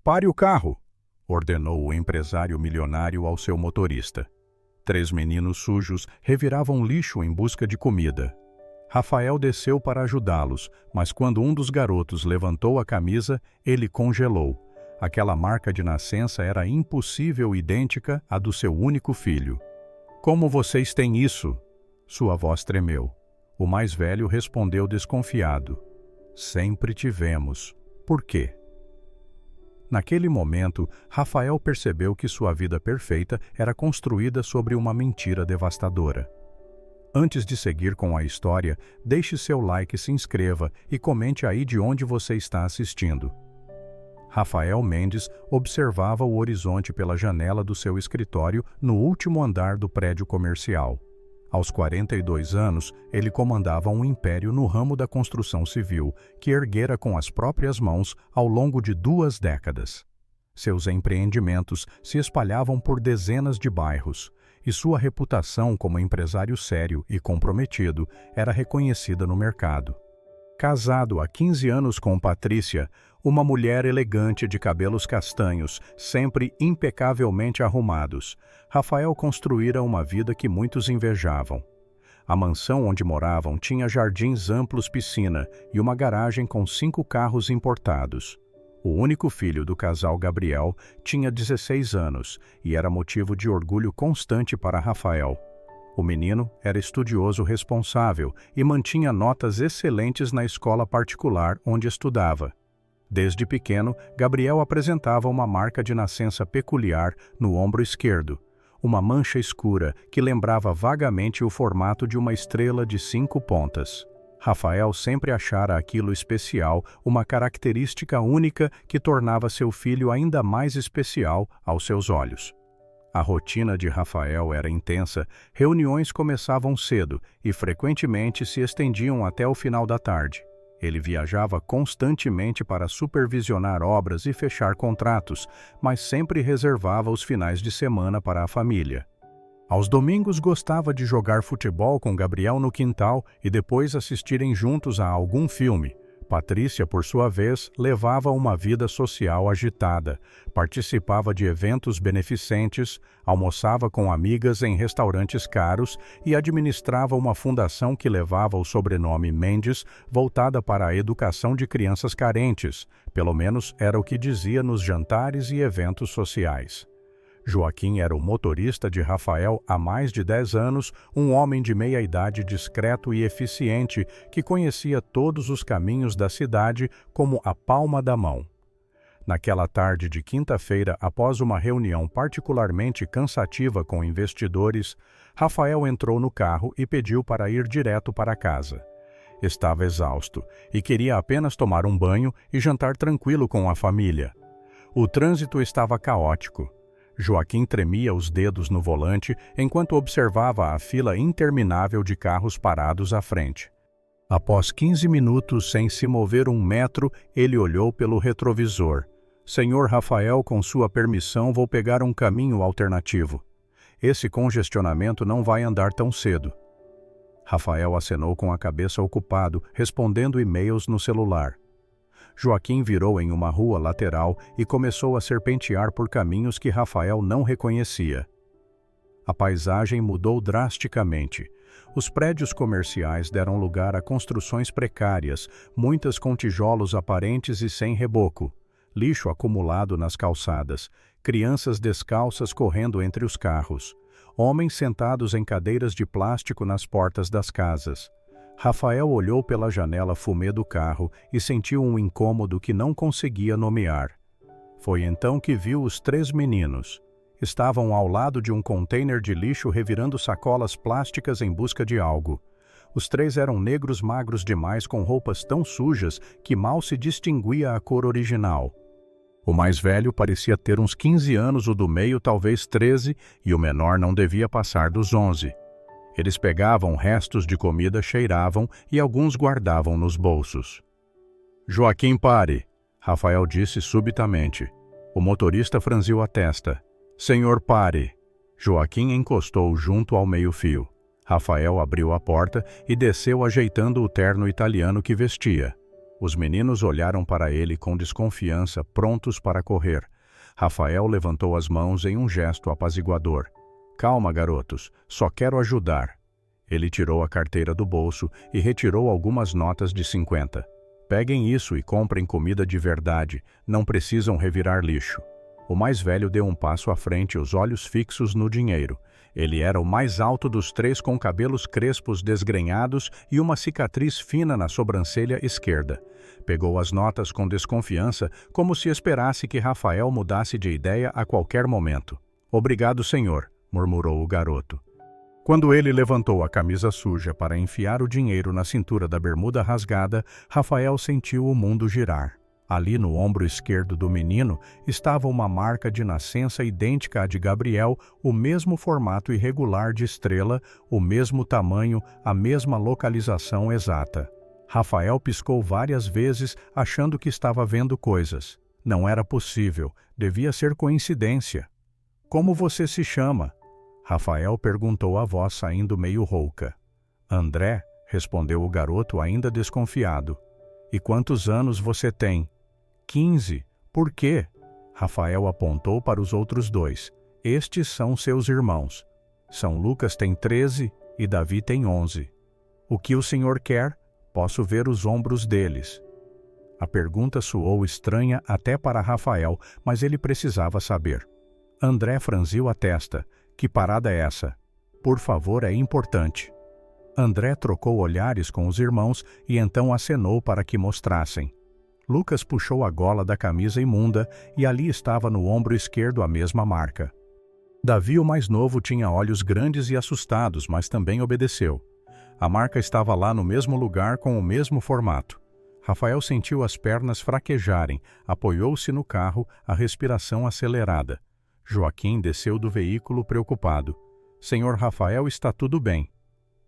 Pare o carro, ordenou o empresário milionário ao seu motorista. 3 meninos sujos reviravam lixo em busca de comida. Rafael desceu para ajudá-los, mas quando um dos garotos levantou a camisa, ele congelou. Aquela marca de nascença era impossível idêntica à do seu único filho. Como vocês têm isso? Sua voz tremeu. O mais velho respondeu desconfiado. Sempre tivemos. Por quê? Naquele momento, Rafael percebeu que sua vida perfeita era construída sobre uma mentira devastadora. Antes de seguir com a história, deixe seu like, se inscreva e comente aí de onde você está assistindo. Rafael Mendes observava o horizonte pela janela do seu escritório no último andar do prédio comercial. Aos 42 anos, ele comandava um império no ramo da construção civil, que erguera com as próprias mãos ao longo de 2 décadas. Seus empreendimentos se espalhavam por dezenas de bairros, e sua reputação como empresário sério e comprometido era reconhecida no mercado. Casado há 15 anos com Patrícia, uma mulher elegante de cabelos castanhos, sempre impecavelmente arrumados, Rafael construíra uma vida que muitos invejavam. A mansão onde moravam tinha jardins amplos, piscina e uma garagem com 5 carros importados. O único filho do casal, Gabriel, tinha 16 anos e era motivo de orgulho constante para Rafael. O menino era estudioso responsável e mantinha notas excelentes na escola particular onde estudava. Desde pequeno, Gabriel apresentava uma marca de nascença peculiar no ombro esquerdo, uma mancha escura que lembrava vagamente o formato de uma estrela de 5 pontas. Rafael sempre achara aquilo especial, uma característica única que tornava seu filho ainda mais especial aos seus olhos. A rotina de Rafael era intensa, reuniões começavam cedo e frequentemente se estendiam até o final da tarde. Ele viajava constantemente para supervisionar obras e fechar contratos, mas sempre reservava os finais de semana para a família. Aos domingos gostava de jogar futebol com Gabriel no quintal e depois assistirem juntos a algum filme. Patrícia, por sua vez, levava uma vida social agitada, participava de eventos beneficentes, almoçava com amigas em restaurantes caros e administrava uma fundação que levava o sobrenome Mendes, voltada para a educação de crianças carentes, pelo menos era o que dizia nos jantares e eventos sociais. Joaquim era o motorista de Rafael há mais de 10 anos, um homem de meia-idade discreto e eficiente que conhecia todos os caminhos da cidade como a palma da mão. Naquela tarde de quinta-feira, após uma reunião particularmente cansativa com investidores, Rafael entrou no carro e pediu para ir direto para casa. Estava exausto e queria apenas tomar um banho e jantar tranquilo com a família. O trânsito estava caótico. Joaquim tremia os dedos no volante enquanto observava a fila interminável de carros parados à frente. Após 15 minutos sem se mover 1 metro, ele olhou pelo retrovisor. Senhor Rafael, com sua permissão, vou pegar um caminho alternativo. Esse congestionamento não vai andar tão cedo. Rafael acenou com a cabeça ocupado, respondendo e-mails no celular. Joaquim virou em uma rua lateral e começou a serpentear por caminhos que Rafael não reconhecia. A paisagem mudou drasticamente. Os prédios comerciais deram lugar a construções precárias, muitas com tijolos aparentes e sem reboco, lixo acumulado nas calçadas, crianças descalças correndo entre os carros, homens sentados em cadeiras de plástico nas portas das casas. Rafael olhou pela janela fumê do carro e sentiu um incômodo que não conseguia nomear. Foi então que viu os 3 meninos. Estavam ao lado de um container de lixo revirando sacolas plásticas em busca de algo. Os 3 eram negros magros demais com roupas tão sujas que mal se distinguia a cor original. O mais velho parecia ter uns 15 anos, o do meio talvez 13 e o menor não devia passar dos 11. Eles pegavam restos de comida, cheiravam e alguns guardavam nos bolsos. Joaquim, pare! Rafael disse subitamente. O motorista franziu a testa. Senhor, pare! Joaquim encostou junto ao meio-fio. Rafael abriu a porta e desceu ajeitando o terno italiano que vestia. Os meninos olharam para ele com desconfiança, prontos para correr. Rafael levantou as mãos em um gesto apaziguador. Calma, garotos, só quero ajudar. Ele tirou a carteira do bolso e retirou algumas notas de 50. Peguem isso e comprem comida de verdade, não precisam revirar lixo. O mais velho deu um passo à frente, os olhos fixos no dinheiro. Ele era o mais alto dos três, com cabelos crespos desgrenhados e uma cicatriz fina na sobrancelha esquerda. Pegou as notas com desconfiança, como se esperasse que Rafael mudasse de ideia a qualquer momento. Obrigado, senhor, murmurou o garoto. Quando ele levantou a camisa suja para enfiar o dinheiro na cintura da bermuda rasgada, Rafael sentiu o mundo girar. Ali no ombro esquerdo do menino estava uma marca de nascença idêntica à de Gabriel, o mesmo formato irregular de estrela, o mesmo tamanho, a mesma localização exata. Rafael piscou várias vezes, achando que estava vendo coisas. Não era possível, devia ser coincidência. Como você se chama? Rafael perguntou a voz saindo meio rouca. André, respondeu o garoto ainda desconfiado. E quantos anos você tem? 15. Por quê? Rafael apontou para os outros dois. Estes são seus irmãos. São Lucas tem 13 e Davi tem 11. O que o senhor quer? Posso ver os ombros deles. A pergunta soou estranha até para Rafael, mas ele precisava saber. André franziu a testa. Que parada é essa? Por favor, é importante. André trocou olhares com os irmãos e então acenou para que mostrassem. Lucas puxou a gola da camisa imunda e ali estava no ombro esquerdo a mesma marca. Davi, o mais novo, tinha olhos grandes e assustados, mas também obedeceu. A marca estava lá no mesmo lugar com o mesmo formato. Rafael sentiu as pernas fraquejarem, apoiou-se no carro, a respiração acelerada. Joaquim desceu do veículo preocupado. Senhor Rafael, está tudo bem?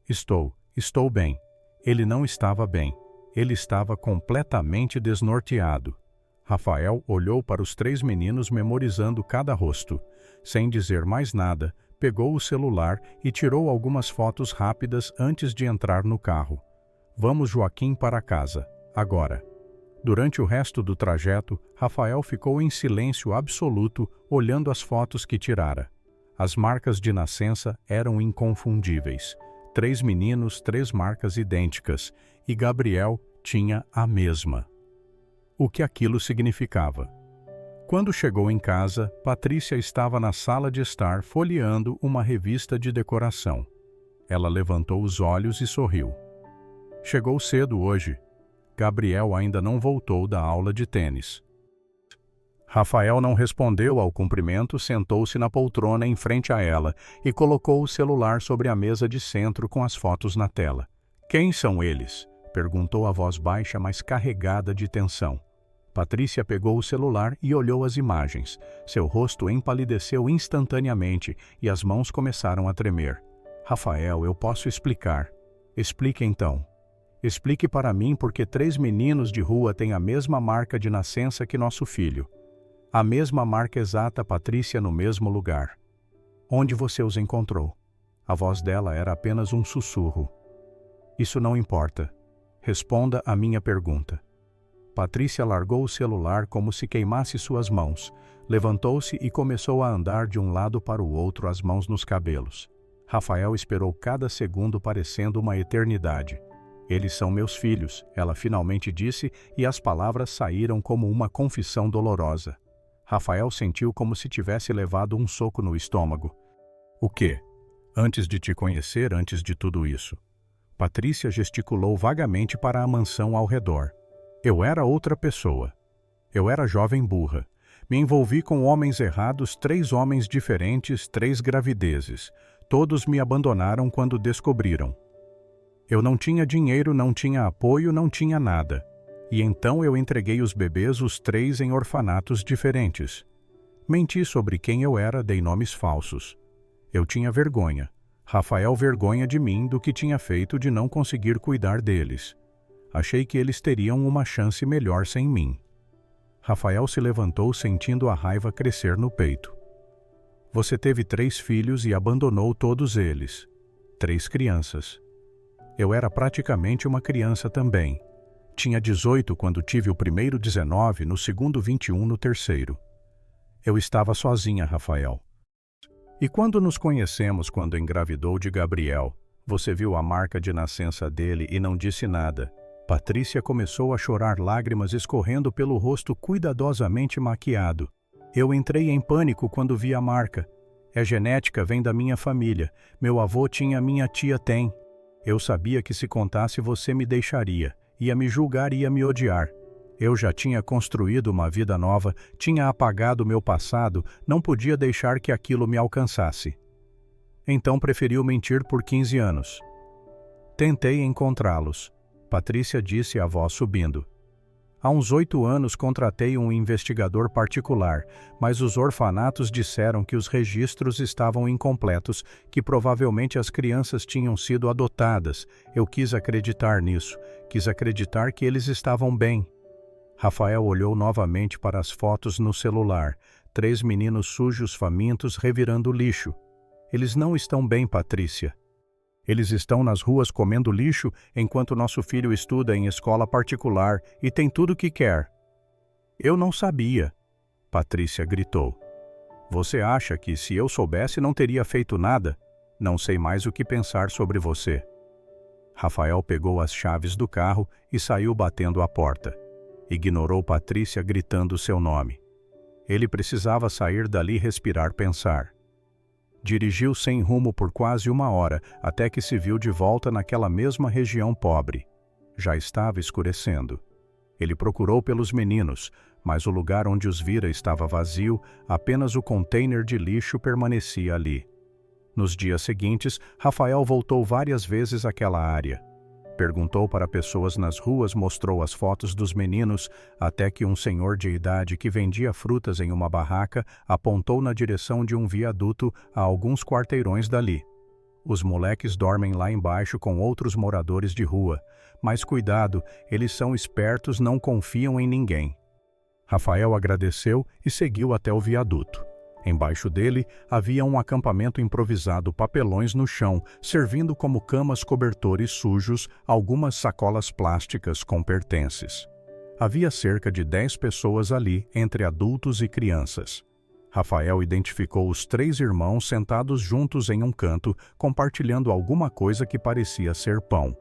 Estou bem. Ele não estava bem. Ele estava completamente desnorteado. Rafael olhou para os três meninos memorizando cada rosto. Sem dizer mais nada, pegou o celular e tirou algumas fotos rápidas antes de entrar no carro. Vamos, Joaquim, para casa. Agora. Durante o resto do trajeto, Rafael ficou em silêncio absoluto, olhando as fotos que tirara. As marcas de nascença eram inconfundíveis. 3 meninos, 3 marcas idênticas, e Gabriel tinha a mesma. O que aquilo significava? Quando chegou em casa, Patrícia estava na sala de estar folheando uma revista de decoração. Ela levantou os olhos e sorriu. Chegou cedo hoje. Gabriel ainda não voltou da aula de tênis. Rafael não respondeu ao cumprimento, sentou-se na poltrona em frente a ela e colocou o celular sobre a mesa de centro com as fotos na tela. Quem são eles? Perguntou a voz baixa, mas carregada de tensão. Patrícia pegou o celular e olhou as imagens. Seu rosto empalideceu instantaneamente e as mãos começaram a tremer. Rafael, eu posso explicar. Explique então. Explique para mim porque 3 meninos de rua têm a mesma marca de nascença que nosso filho. A mesma marca exata, Patrícia, no mesmo lugar. Onde você os encontrou? A voz dela era apenas um sussurro. Isso não importa. Responda a minha pergunta. Patrícia largou o celular como se queimasse suas mãos. Levantou-se e começou a andar de um lado para o outro, as mãos nos cabelos. Rafael esperou cada segundo, parecendo uma eternidade. Eles são meus filhos, ela finalmente disse, e as palavras saíram como uma confissão dolorosa. Rafael sentiu como se tivesse levado um soco no estômago. O quê? Antes de te conhecer, antes de tudo isso. Patrícia gesticulou vagamente para a mansão ao redor. Eu era outra pessoa. Eu era jovem burra. Me envolvi com homens errados, 3 homens diferentes, 3 gravidezes. Todos me abandonaram quando descobriram. Eu não tinha dinheiro, não tinha apoio, não tinha nada. E então eu entreguei os bebês, os 3, em orfanatos diferentes. Menti sobre quem eu era, dei nomes falsos. Eu tinha vergonha. Rafael vergonha de mim do que tinha feito de não conseguir cuidar deles. Achei que eles teriam uma chance melhor sem mim. Rafael se levantou sentindo a raiva crescer no peito. Você teve 3 filhos e abandonou todos eles. 3 crianças. Eu era praticamente uma criança também. Tinha 18 quando tive o primeiro 19, no segundo 21 no terceiro. Eu estava sozinha, Rafael. E quando nos conhecemos, quando engravidou de Gabriel, você viu a marca de nascença dele e não disse nada. Patrícia começou a chorar, lágrimas escorrendo pelo rosto cuidadosamente maquiado. Eu entrei em pânico quando vi a marca. É genética, vem da minha família. Meu avô tinha, minha tia tem. Eu sabia que se contasse você me deixaria, ia me julgar e ia me odiar. Eu já tinha construído uma vida nova, tinha apagado meu passado, não podia deixar que aquilo me alcançasse. Então preferiu mentir por 15 anos. Tentei encontrá-los. Patrícia disse a voz subindo. Há uns 8 anos contratei um investigador particular, mas os orfanatos disseram que os registros estavam incompletos, que provavelmente as crianças tinham sido adotadas. Eu quis acreditar nisso, quis acreditar que eles estavam bem. Rafael olhou novamente para as fotos no celular. 3 meninos sujos, famintos, revirando lixo. Eles não estão bem, Patrícia. Eles estão nas ruas comendo lixo enquanto nosso filho estuda em escola particular e tem tudo o que quer. Eu não sabia, Patrícia gritou. Você acha que se eu soubesse não teria feito nada? Não sei mais o que pensar sobre você. Rafael pegou as chaves do carro e saiu batendo a porta. Ignorou Patrícia gritando seu nome. Ele precisava sair dali, respirar, pensar. Dirigiu sem rumo por quase 1 hora, até que se viu de volta naquela mesma região pobre. Já estava escurecendo. Ele procurou pelos meninos, mas o lugar onde os vira estava vazio, apenas o container de lixo permanecia ali. Nos dias seguintes, Rafael voltou várias vezes àquela área. Perguntou para pessoas nas ruas, mostrou as fotos dos meninos, até que um senhor de idade que vendia frutas em uma barraca apontou na direção de um viaduto a alguns quarteirões dali. Os moleques dormem lá embaixo com outros moradores de rua, mas cuidado, eles são espertos, não confiam em ninguém. Rafael agradeceu e seguiu até o viaduto. Embaixo dele havia um acampamento improvisado, papelões no chão, servindo como camas, cobertores sujos, algumas sacolas plásticas com pertences. Havia cerca de 10 pessoas ali, entre adultos e crianças. Rafael identificou os 3 irmãos sentados juntos em um canto, compartilhando alguma coisa que parecia ser pão.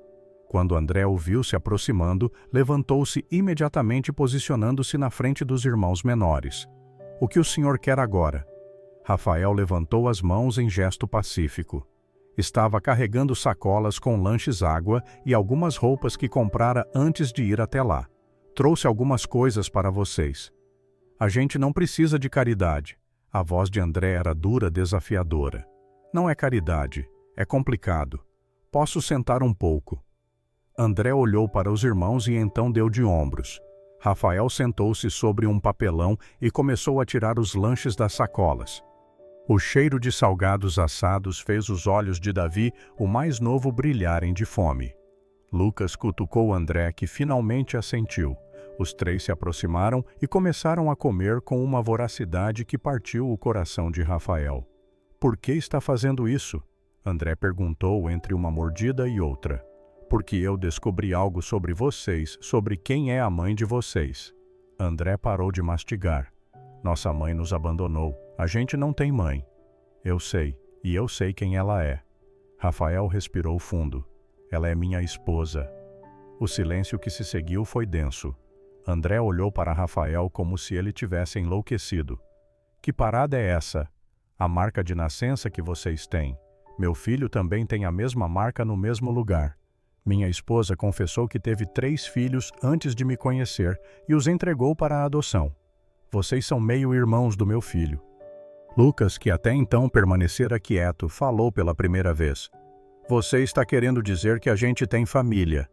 Quando André o viu se aproximando, levantou-se imediatamente, posicionando-se na frente dos irmãos menores. O que o senhor quer agora? Rafael levantou as mãos em gesto pacífico. Estava carregando sacolas com lanches, água e algumas roupas que comprara antes de ir até lá. Trouxe algumas coisas para vocês. A gente não precisa de caridade. A voz de André era dura, desafiadora. Não é caridade, é complicado. Posso sentar um pouco. André olhou para os irmãos e então deu de ombros. Rafael sentou-se sobre um papelão e começou a tirar os lanches das sacolas. O cheiro de salgados assados fez os olhos de Davi, o mais novo, brilharem de fome. Lucas cutucou André, que finalmente assentiu. Os 3 se aproximaram e começaram a comer com uma voracidade que partiu o coração de Rafael. Por que está fazendo isso? André perguntou entre uma mordida e outra. Porque eu descobri algo sobre vocês, sobre quem é a mãe de vocês. André parou de mastigar. Nossa mãe nos abandonou. A gente não tem mãe. Eu sei, e eu sei quem ela é. Rafael respirou fundo. Ela é minha esposa. O silêncio que se seguiu foi denso. André olhou para Rafael como se ele tivesse enlouquecido. Que parada é essa? A marca de nascença que vocês têm. Meu filho também tem a mesma marca no mesmo lugar. Minha esposa confessou que teve 3 filhos antes de me conhecer e os entregou para a adoção. Vocês são meio-irmãos do meu filho. Lucas, que até então permanecera quieto, falou pela primeira vez. Você está querendo dizer que a gente tem família.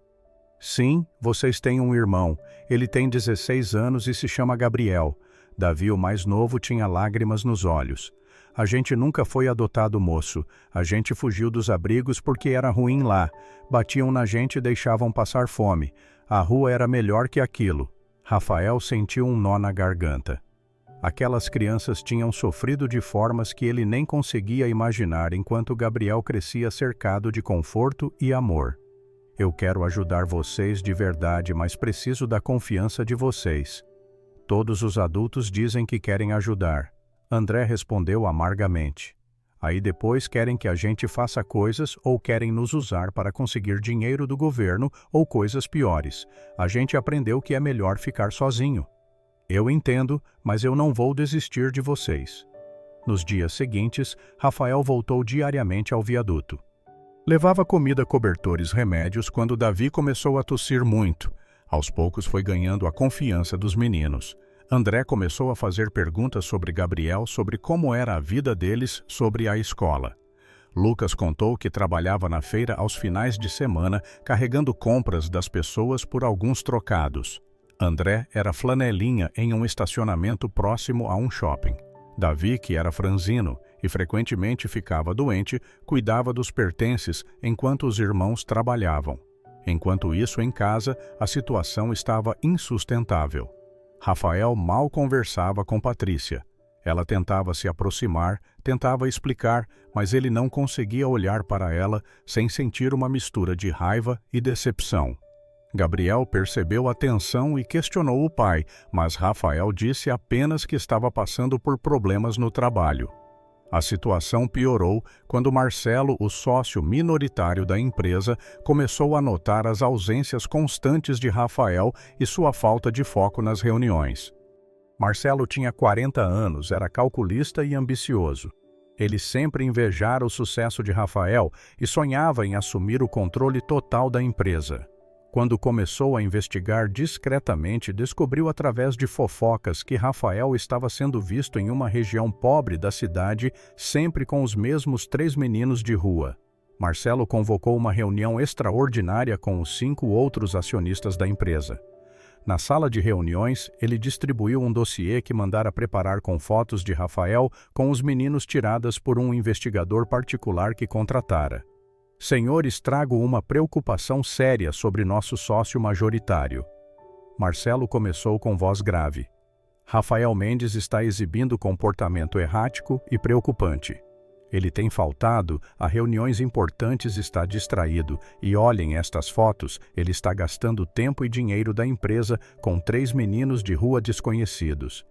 Sim, vocês têm um irmão. Ele tem 16 anos e se chama Gabriel. Davi, o mais novo, tinha lágrimas nos olhos. A gente nunca foi adotado, moço. A gente fugiu dos abrigos porque era ruim lá. Batiam na gente e deixavam passar fome. A rua era melhor que aquilo. Rafael sentiu um nó na garganta. Aquelas crianças tinham sofrido de formas que ele nem conseguia imaginar enquanto Gabriel crescia cercado de conforto e amor. Eu quero ajudar vocês de verdade, mas preciso da confiança de vocês. Todos os adultos dizem que querem ajudar. André respondeu amargamente. Aí depois querem que a gente faça coisas ou querem nos usar para conseguir dinheiro do governo ou coisas piores. A gente aprendeu que é melhor ficar sozinho. Eu entendo, mas eu não vou desistir de vocês. Nos dias seguintes, Rafael voltou diariamente ao viaduto. Levava comida, cobertores, remédios quando Davi começou a tossir muito. Aos poucos foi ganhando a confiança dos meninos. André começou a fazer perguntas sobre Gabriel, sobre como era a vida deles, sobre a escola. Lucas contou que trabalhava na feira aos finais de semana, carregando compras das pessoas por alguns trocados. André era flanelinha em um estacionamento próximo a um shopping. Davi, que era franzino e frequentemente ficava doente, cuidava dos pertences enquanto os irmãos trabalhavam. Enquanto isso, em casa, a situação estava insustentável. Rafael mal conversava com Patrícia. Ela tentava se aproximar, tentava explicar, mas ele não conseguia olhar para ela sem sentir uma mistura de raiva e decepção. Gabriel percebeu a tensão e questionou o pai, mas Rafael disse apenas que estava passando por problemas no trabalho. A situação piorou quando Marcelo, o sócio minoritário da empresa, começou a notar as ausências constantes de Rafael e sua falta de foco nas reuniões. Marcelo tinha 40 anos, era calculista e ambicioso. Ele sempre invejara o sucesso de Rafael e sonhava em assumir o controle total da empresa. Quando começou a investigar discretamente, descobriu através de fofocas que Rafael estava sendo visto em uma região pobre da cidade, sempre com os mesmos 3 meninos de rua. Marcelo convocou uma reunião extraordinária com os 5 outros acionistas da empresa. Na sala de reuniões, ele distribuiu um dossiê que mandara preparar com fotos de Rafael com os meninos tiradas por um investigador particular que contratara. Senhores, trago uma preocupação séria sobre nosso sócio majoritário. Marcelo começou com voz grave. Rafael Mendes está exibindo comportamento errático e preocupante. Ele tem faltado a reuniões importantes, está distraído e olhem estas fotos, ele está gastando tempo e dinheiro da empresa com 3 meninos de rua desconhecidos.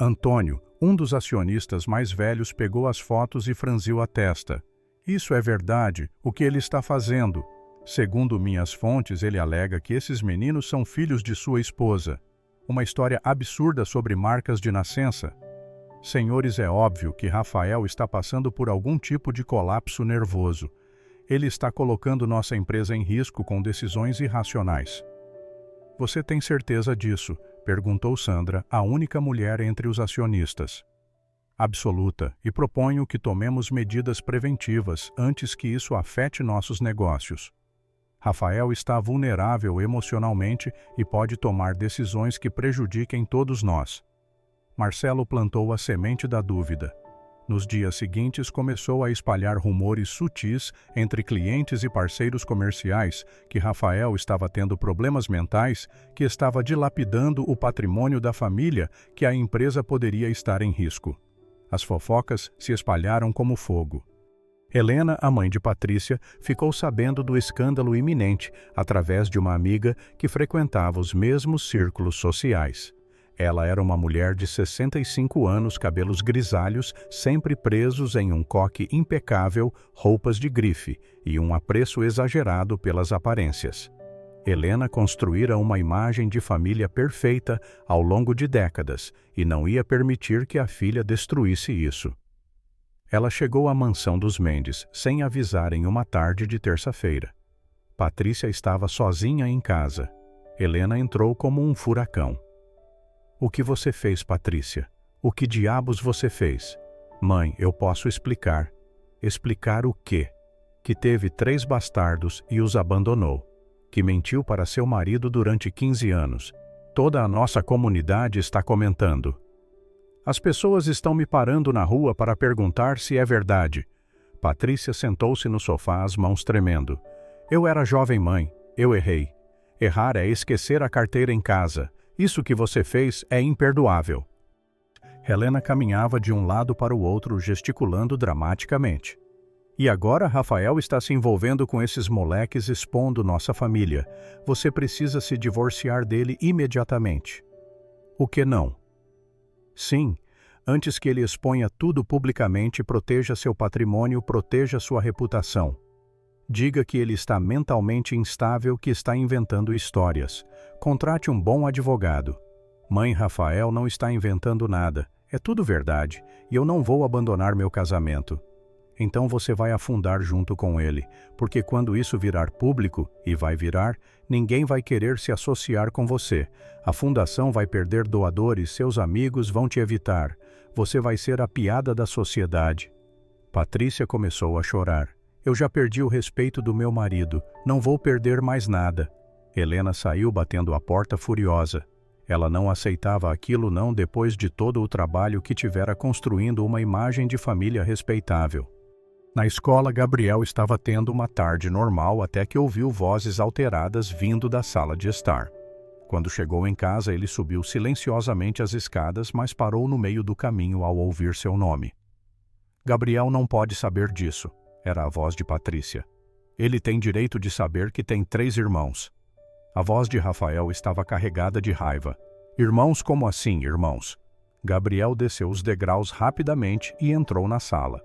Antônio, um dos acionistas mais velhos, pegou as fotos e franziu a testa. Isso é verdade, o que ele está fazendo. Segundo minhas fontes, ele alega que esses meninos são filhos de sua esposa. Uma história absurda sobre marcas de nascença. Senhores, é óbvio que Rafael está passando por algum tipo de colapso nervoso. Ele está colocando nossa empresa em risco com decisões irracionais. Você tem certeza disso? Perguntou Sandra, a única mulher entre os acionistas. Absoluta, e proponho que tomemos medidas preventivas antes que isso afete nossos negócios. Rafael está vulnerável emocionalmente e pode tomar decisões que prejudiquem todos nós. Marcelo plantou a semente da dúvida. Nos dias seguintes, começou a espalhar rumores sutis entre clientes e parceiros comerciais que Rafael estava tendo problemas mentais, que estava dilapidando o patrimônio da família, que a empresa poderia estar em risco. As fofocas se espalharam como fogo. Helena, a mãe de Patrícia, ficou sabendo do escândalo iminente através de uma amiga que frequentava os mesmos círculos sociais. Ela era uma mulher de 65 anos, cabelos grisalhos, sempre presos em um coque impecável, roupas de grife e um apreço exagerado pelas aparências. Helena construíra uma imagem de família perfeita ao longo de décadas e não ia permitir que a filha destruísse isso. Ela chegou à mansão dos Mendes sem avisar em uma tarde de terça-feira. Patrícia estava sozinha em casa. Helena entrou como um furacão. O que você fez, Patrícia? O que diabos você fez? Mãe, eu posso explicar. Explicar o quê? Que teve 3 bastardos e os abandonou. Que mentiu para seu marido durante 15 anos. Toda a nossa comunidade está comentando. As pessoas estão me parando na rua para perguntar se é verdade. Patrícia sentou-se no sofá, as mãos tremendo. Eu era jovem mãe. Eu errei. Errar é esquecer a carteira em casa. Isso que você fez é imperdoável. Helena caminhava de um lado para o outro, gesticulando dramaticamente. E agora Rafael está se envolvendo com esses moleques expondo nossa família. Você precisa se divorciar dele imediatamente. O que não? Sim, antes que ele exponha tudo publicamente, proteja seu patrimônio, proteja sua reputação. Diga que ele está mentalmente instável, que está inventando histórias. Contrate um bom advogado. Mãe, Rafael não está inventando nada. É tudo verdade, e eu não vou abandonar meu casamento. Então você vai afundar junto com ele, porque quando isso virar público, e vai virar, ninguém vai querer se associar com você. A fundação vai perder doadores, seus amigos vão te evitar. Você vai ser a piada da sociedade. Patrícia começou a chorar. Eu já perdi o respeito do meu marido, não vou perder mais nada. Helena saiu batendo a porta furiosa. Ela não aceitava aquilo não depois de todo o trabalho que tivera construindo uma imagem de família respeitável. Na escola, Gabriel estava tendo uma tarde normal até que ouviu vozes alteradas vindo da sala de estar. Quando chegou em casa, ele subiu silenciosamente as escadas, mas parou no meio do caminho ao ouvir seu nome. Gabriel não pode saber disso, era a voz de Patrícia. Ele tem direito de saber que tem 3 irmãos. A voz de Rafael estava carregada de raiva. Irmãos, como assim, irmãos? Gabriel desceu os degraus rapidamente e entrou na sala.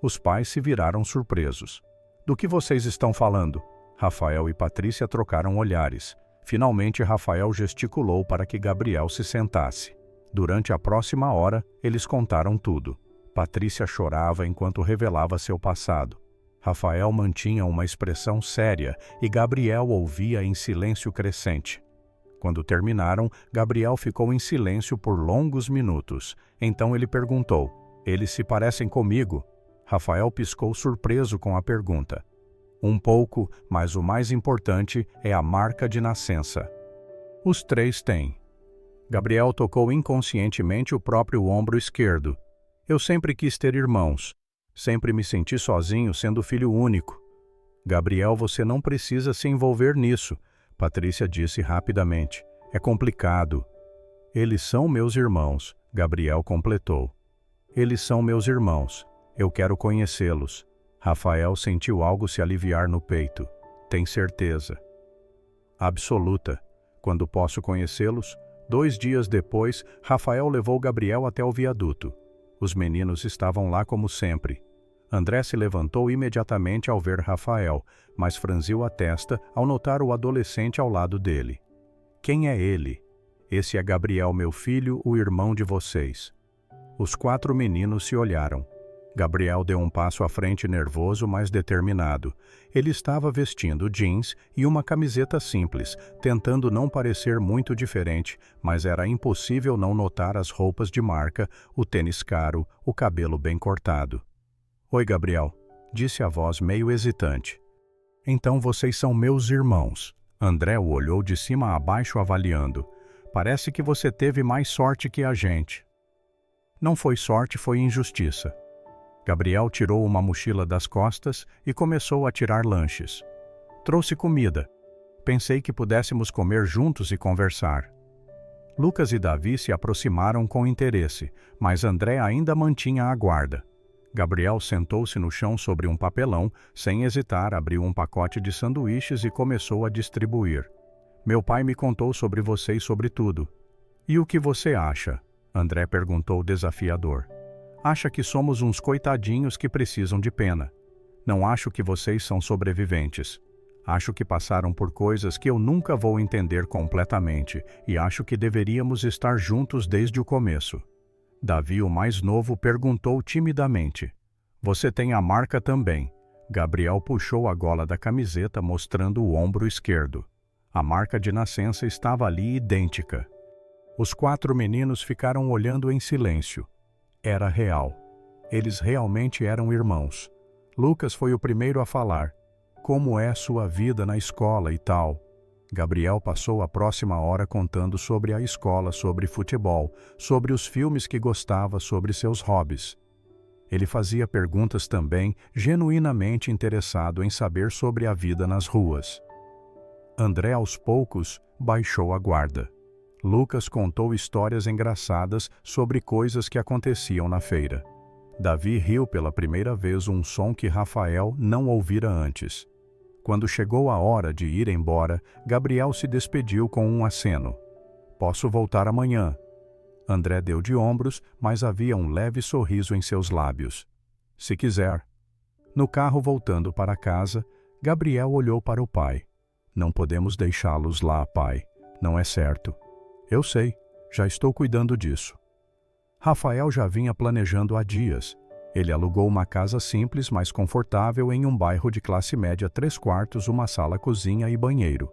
Os pais se viraram surpresos. Do que vocês estão falando? Rafael e Patrícia trocaram olhares. Finalmente, Rafael gesticulou para que Gabriel se sentasse. Durante a próxima hora, eles contaram tudo. Patrícia chorava enquanto revelava seu passado. Rafael mantinha uma expressão séria e Gabriel ouvia em silêncio crescente. Quando terminaram, Gabriel ficou em silêncio por longos minutos. Então ele perguntou: "Eles se parecem comigo?" Rafael piscou surpreso com a pergunta. Um pouco, mas o mais importante é a marca de nascença. Os 3 têm. Gabriel tocou inconscientemente o próprio ombro esquerdo. Eu sempre quis ter irmãos. Sempre me senti sozinho sendo filho único. Gabriel, você não precisa se envolver nisso, Patrícia disse rapidamente. É complicado. Eles são meus irmãos, Gabriel completou. Eles são meus irmãos. Eu quero conhecê-los. Rafael sentiu algo se aliviar no peito. Tem certeza? Absoluta. Quando posso conhecê-los? 2 dias depois, Rafael levou Gabriel até o viaduto. Os meninos estavam lá como sempre. André se levantou imediatamente ao ver Rafael, mas franziu a testa ao notar o adolescente ao lado dele. Quem é ele? Esse é Gabriel, meu filho, o irmão de vocês. Os 4 meninos se olharam. Gabriel deu um passo à frente nervoso, mas determinado. Ele estava vestindo jeans e uma camiseta simples, tentando não parecer muito diferente, mas era impossível não notar as roupas de marca, o tênis caro, o cabelo bem cortado. Oi, Gabriel, disse a voz meio hesitante. Então vocês são meus irmãos. André o olhou de cima a baixo avaliando. Parece que você teve mais sorte que a gente. Não foi sorte, foi injustiça. Gabriel tirou uma mochila das costas e começou a tirar lanches. Trouxe comida. Pensei que pudéssemos comer juntos e conversar. Lucas e Davi se aproximaram com interesse, mas André ainda mantinha a guarda. Gabriel sentou-se no chão sobre um papelão, sem hesitar, abriu um pacote de sanduíches e começou a distribuir. Meu pai me contou sobre você e sobre tudo. E o que você acha? André perguntou desafiador. Acha que somos uns coitadinhos que precisam de pena. Não acho que vocês são sobreviventes. Acho que passaram por coisas que eu nunca vou entender completamente e acho que deveríamos estar juntos desde o começo. Davi, o mais novo, perguntou timidamente. Você tem a marca também. Gabriel puxou a gola da camiseta mostrando o ombro esquerdo. A marca de nascença estava ali idêntica. Os 4 meninos ficaram olhando em silêncio. Era real. Eles realmente eram irmãos. Lucas foi o primeiro a falar. Como é sua vida na escola e tal? Gabriel passou a próxima hora contando sobre a escola, sobre futebol, sobre os filmes que gostava, sobre seus hobbies. Ele fazia perguntas também, genuinamente interessado em saber sobre a vida nas ruas. André, aos poucos, baixou a guarda. Lucas contou histórias engraçadas sobre coisas que aconteciam na feira. Davi riu pela primeira vez um som que Rafael não ouvira antes. Quando chegou a hora de ir embora, Gabriel se despediu com um aceno. Posso voltar amanhã. André deu de ombros, mas havia um leve sorriso em seus lábios. Se quiser. No carro voltando para casa, Gabriel olhou para o pai. Não podemos deixá-los lá, pai. Não é certo. Eu sei, já estou cuidando disso. Rafael já vinha planejando há dias. Ele alugou uma casa simples, mas confortável em um bairro de classe média 3 quartos, uma sala-cozinha e banheiro.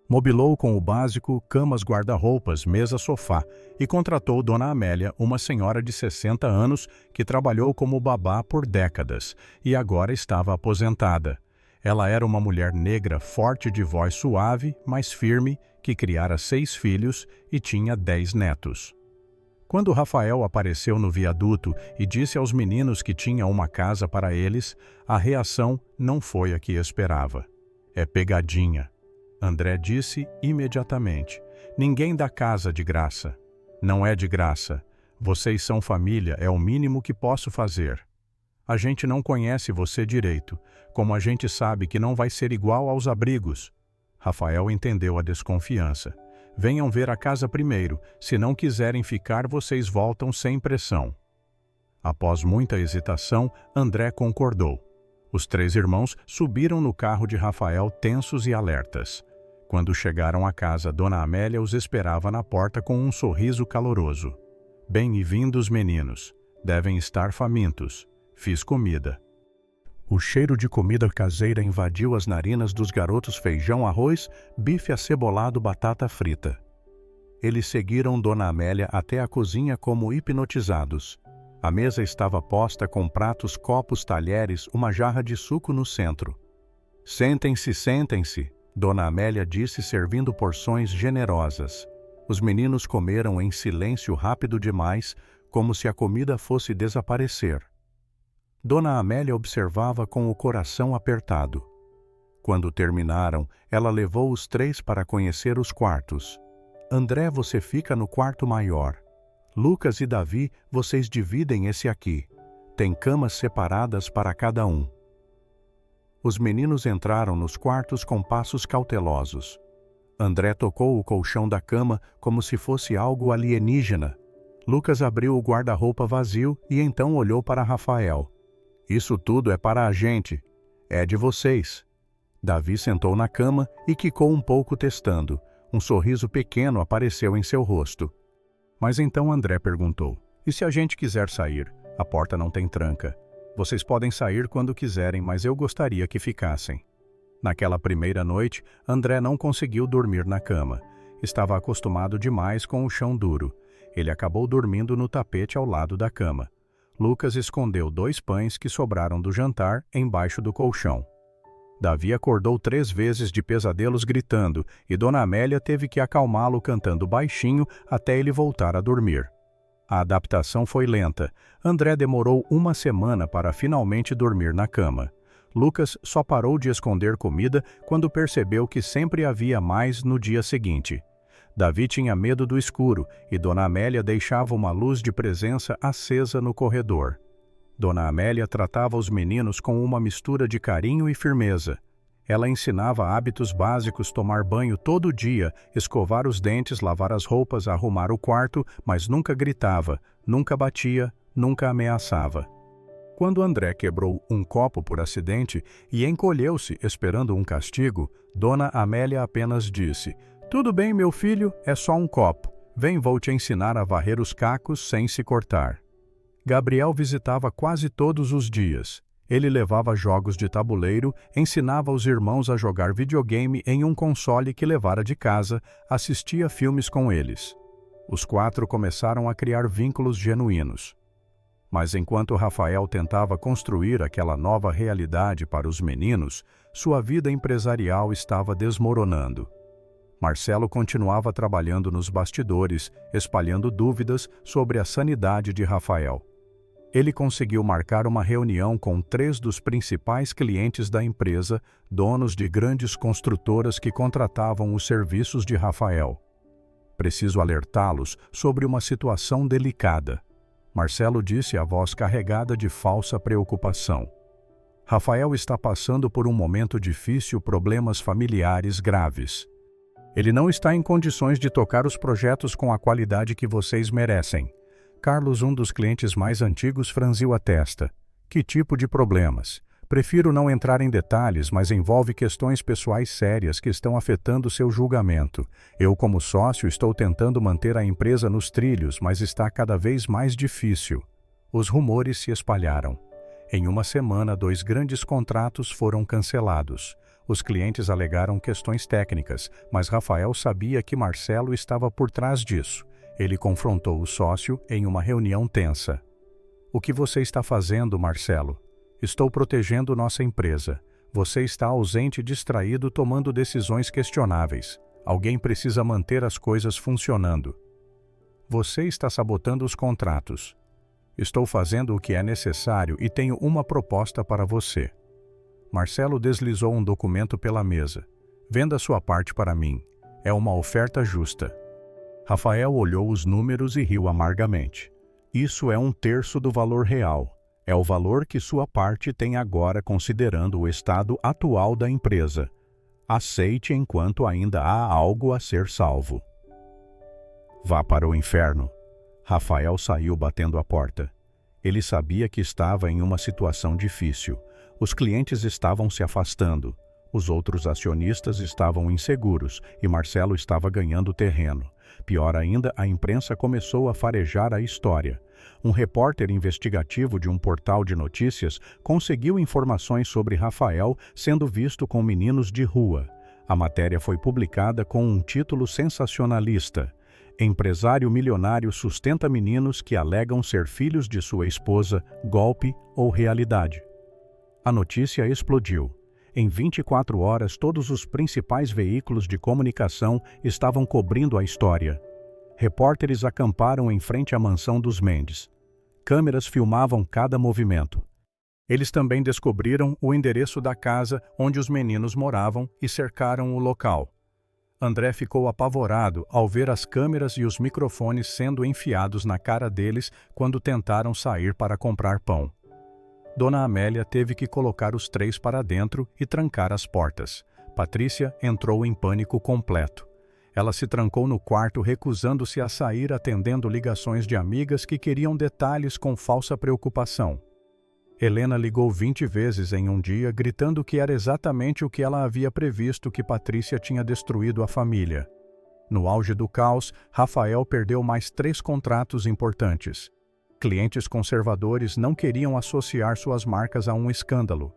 Mobilou com o básico, camas, guarda-roupas, mesa, sofá e contratou Dona Amélia, uma senhora de 60 anos que trabalhou como babá por décadas e agora estava aposentada. Ela era uma mulher negra, forte, de voz suave, mas firme, que criara 6 filhos e tinha 10 netos. Quando Rafael apareceu no viaduto e disse aos meninos que tinha uma casa para eles, a reação não foi a que esperava. É pegadinha. André disse imediatamente. Ninguém dá casa de graça. Não é de graça. Vocês são família, é o mínimo que posso fazer. A gente não conhece você direito, como a gente sabe que não vai ser igual aos abrigos. Rafael entendeu a desconfiança. Venham ver a casa primeiro. Se não quiserem ficar, vocês voltam sem pressão. Após muita hesitação, André concordou. Os 3 irmãos subiram no carro de Rafael tensos e alertas. Quando chegaram à casa, Dona Amélia os esperava na porta com um sorriso caloroso. Bem-vindos, meninos. Devem estar famintos. Fiz comida. O cheiro de comida caseira invadiu as narinas dos garotos: feijão, arroz, bife acebolado, batata frita. Eles seguiram Dona Amélia até a cozinha como hipnotizados. A mesa estava posta com pratos, copos, talheres, uma jarra de suco no centro. Sentem-se, sentem-se, Dona Amélia disse, servindo porções generosas. Os meninos comeram em silêncio rápido demais, como se a comida fosse desaparecer. Dona Amélia observava com o coração apertado. Quando terminaram, ela levou os 3 para conhecer os quartos. André, você fica no quarto maior. Lucas e Davi, vocês dividem esse aqui. Tem camas separadas para cada um. Os meninos entraram nos quartos com passos cautelosos. André tocou o colchão da cama como se fosse algo alienígena. Lucas abriu o guarda-roupa vazio e então olhou para Rafael. Isso tudo é para a gente. É de vocês. Davi sentou na cama e quicou um pouco testando. Um sorriso pequeno apareceu em seu rosto. Mas então André perguntou: e se a gente quiser sair? A porta não tem tranca. Vocês podem sair quando quiserem, mas eu gostaria que ficassem. Naquela primeira noite, André não conseguiu dormir na cama. Estava acostumado demais com o chão duro. Ele acabou dormindo no tapete ao lado da cama. Lucas escondeu 2 pães que sobraram do jantar embaixo do colchão. Davi acordou 3 vezes de pesadelos gritando e Dona Amélia teve que acalmá-lo cantando baixinho até ele voltar a dormir. A adaptação foi lenta. André demorou 1 semana para finalmente dormir na cama. Lucas só parou de esconder comida quando percebeu que sempre havia mais no dia seguinte. Davi tinha medo do escuro e Dona Amélia deixava uma luz de presença acesa no corredor. Dona Amélia tratava os meninos com uma mistura de carinho e firmeza. Ela ensinava hábitos básicos: tomar banho todo dia, escovar os dentes, lavar as roupas, arrumar o quarto, mas nunca gritava, nunca batia, nunca ameaçava. Quando André quebrou um copo por acidente e encolheu-se esperando um castigo, Dona Amélia apenas disse: tudo bem, meu filho, é só um copo. Vem, vou te ensinar a varrer os cacos sem se cortar. Gabriel visitava quase todos os dias. Ele levava jogos de tabuleiro, ensinava os irmãos a jogar videogame em um console que levara de casa, assistia filmes com eles. Os 4 começaram a criar vínculos genuínos. Mas enquanto Rafael tentava construir aquela nova realidade para os meninos, sua vida empresarial estava desmoronando. Marcelo continuava trabalhando nos bastidores, espalhando dúvidas sobre a sanidade de Rafael. Ele conseguiu marcar uma reunião com 3 dos principais clientes da empresa, donos de grandes construtoras que contratavam os serviços de Rafael. Preciso alertá-los sobre uma situação delicada. Marcelo disse a voz carregada de falsa preocupação. Rafael está passando por um momento difícil, problemas familiares graves. Ele não está em condições de tocar os projetos com a qualidade que vocês merecem. Carlos, um dos clientes mais antigos, franziu a testa. Que tipo de problemas? Prefiro não entrar em detalhes, mas envolve questões pessoais sérias que estão afetando seu julgamento. Eu, como sócio, estou tentando manter a empresa nos trilhos, mas está cada vez mais difícil. Os rumores se espalharam. Em uma semana, 2 grandes contratos foram cancelados. Os clientes alegaram questões técnicas, mas Rafael sabia que Marcelo estava por trás disso. Ele confrontou o sócio em uma reunião tensa. O que você está fazendo, Marcelo? Estou protegendo nossa empresa. Você está ausente e distraído tomando decisões questionáveis. Alguém precisa manter as coisas funcionando. Você está sabotando os contratos. Estou fazendo o que é necessário e tenho uma proposta para você. Marcelo deslizou um documento pela mesa. Venda sua parte para mim. É uma oferta justa. Rafael olhou os números e riu amargamente. Isso é 1/3 do valor real. É o valor que sua parte tem agora considerando o estado atual da empresa. Aceite enquanto ainda há algo a ser salvo. Vá para o inferno. Rafael saiu batendo a porta. Ele sabia que estava em uma situação difícil. Os clientes estavam se afastando. Os outros acionistas estavam inseguros e Marcelo estava ganhando terreno. Pior ainda, a imprensa começou a farejar a história. Um repórter investigativo de um portal de notícias conseguiu informações sobre Rafael sendo visto com meninos de rua. A matéria foi publicada com um título sensacionalista. Empresário milionário sustenta meninos que alegam ser filhos de sua esposa, golpe ou realidade. A notícia explodiu. Em 24 horas, todos os principais veículos de comunicação estavam cobrindo a história. Repórteres acamparam em frente à mansão dos Mendes. Câmeras filmavam cada movimento. Eles também descobriram o endereço da casa onde os meninos moravam e cercaram o local. André ficou apavorado ao ver as câmeras e os microfones sendo enfiados na cara deles quando tentaram sair para comprar pão. Dona Amélia teve que colocar os 3 para dentro e trancar as portas. Patrícia entrou em pânico completo. Ela se trancou no quarto, recusando-se a sair, atendendo ligações de amigas que queriam detalhes com falsa preocupação. Helena ligou 20 vezes em um dia, gritando que era exatamente o que ela havia previsto, que Patrícia tinha destruído a família. No auge do caos, Rafael perdeu mais 3 contratos importantes. Clientes conservadores não queriam associar suas marcas a um escândalo.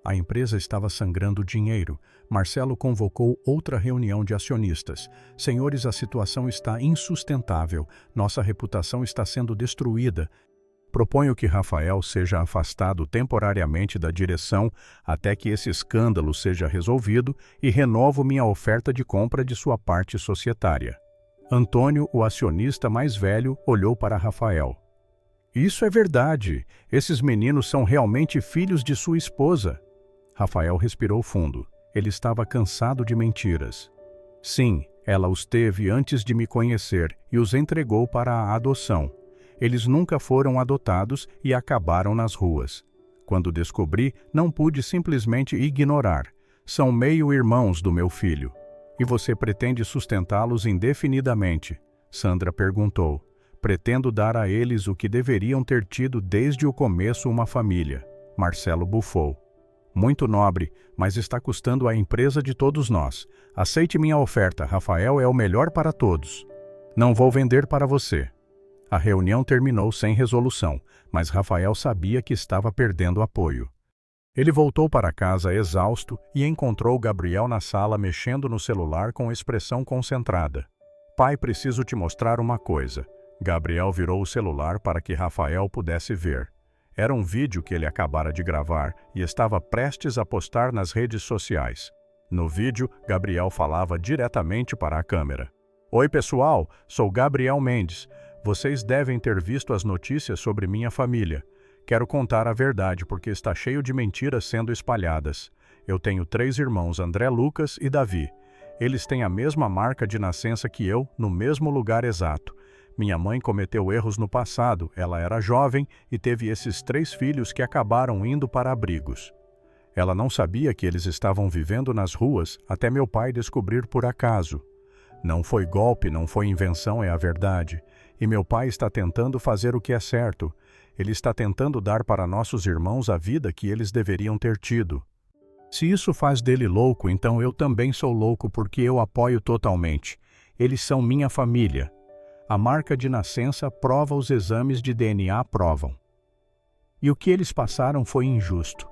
A empresa estava sangrando dinheiro. Marcelo convocou outra reunião de acionistas. Senhores, a situação está insustentável. Nossa reputação está sendo destruída. Proponho que Rafael seja afastado temporariamente da direção até que esse escândalo seja resolvido e renovo minha oferta de compra de sua parte societária. Antônio, o acionista mais velho, olhou para Rafael. Isso é verdade. Esses meninos são realmente filhos de sua esposa. Rafael respirou fundo. Ele estava cansado de mentiras. Sim, ela os teve antes de me conhecer e os entregou para a adoção. Eles nunca foram adotados e acabaram nas ruas. Quando descobri, não pude simplesmente ignorar. São meio-irmãos do meu filho. E você pretende sustentá-los indefinidamente? Sandra perguntou. Pretendo dar a eles o que deveriam ter tido desde o começo, uma família. Marcelo bufou. Muito nobre, mas está custando a empresa de todos nós. Aceite minha oferta, Rafael é o melhor para todos. Não vou vender para você. A reunião terminou sem resolução, mas Rafael sabia que estava perdendo apoio. Ele voltou para casa exausto e encontrou Gabriel na sala mexendo no celular com expressão concentrada. Pai, preciso te mostrar uma coisa. Gabriel virou o celular para que Rafael pudesse ver. Era um vídeo que ele acabara de gravar e estava prestes a postar nas redes sociais. No vídeo, Gabriel falava diretamente para a câmera. Oi pessoal, sou Gabriel Mendes. Vocês devem ter visto as notícias sobre minha família. Quero contar a verdade porque está cheio de mentiras sendo espalhadas. Eu tenho 3 irmãos, André, Lucas e Davi. Eles têm a mesma marca de nascença que eu, no mesmo lugar exato. Minha mãe cometeu erros no passado, ela era jovem e teve esses 3 filhos que acabaram indo para abrigos. Ela não sabia que eles estavam vivendo nas ruas até meu pai descobrir por acaso. Não foi golpe, não foi invenção, é a verdade. E meu pai está tentando fazer o que é certo. Ele está tentando dar para nossos irmãos a vida que eles deveriam ter tido. Se isso faz dele louco, então eu também sou louco porque eu apoio totalmente. Eles são minha família. A marca de nascença prova, os exames de DNA provam. E o que eles passaram foi injusto.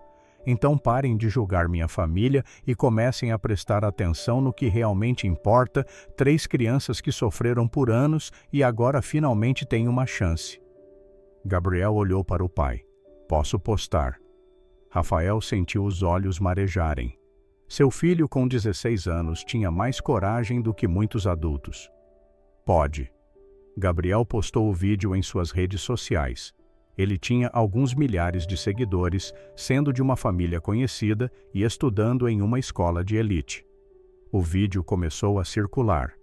Então parem de julgar minha família e comecem a prestar atenção no que realmente importa, 3 crianças que sofreram por anos e agora finalmente têm uma chance. Gabriel olhou para o pai. Posso postar. Rafael sentiu os olhos marejarem. Seu filho, com 16 anos, tinha mais coragem do que muitos adultos. Pode. Gabriel postou o vídeo em suas redes sociais. Ele tinha alguns milhares de seguidores, sendo de uma família conhecida e estudando em uma escola de elite. O vídeo começou a circular.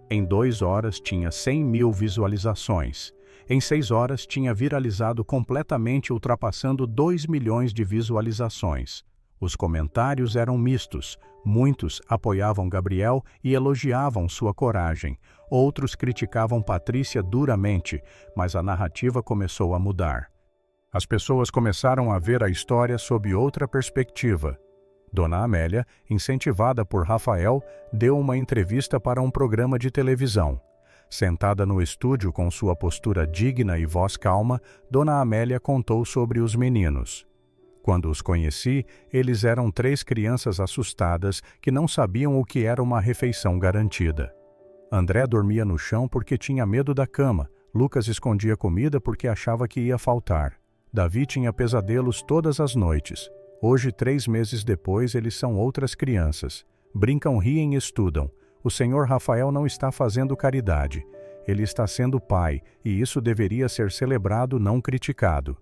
Em 2 horas tinha 100 mil visualizações. Em 6 horas tinha viralizado completamente, ultrapassando 2 milhões de visualizações. Os comentários eram mistos. Muitos apoiavam Gabriel e elogiavam sua coragem. Outros criticavam Patrícia duramente, mas a narrativa começou a mudar. As pessoas começaram a ver a história sob outra perspectiva. Dona Amélia, incentivada por Rafael, deu uma entrevista para um programa de televisão. Sentada no estúdio com sua postura digna e voz calma, Dona Amélia contou sobre os meninos. Quando os conheci, eles eram 3 crianças assustadas que não sabiam o que era uma refeição garantida. André dormia no chão porque tinha medo da cama. Lucas escondia comida porque achava que ia faltar. Davi tinha pesadelos todas as noites. Hoje, 3 meses depois, eles são outras crianças. Brincam, riem e estudam. O senhor Rafael não está fazendo caridade. Ele está sendo pai, e isso deveria ser celebrado, não criticado.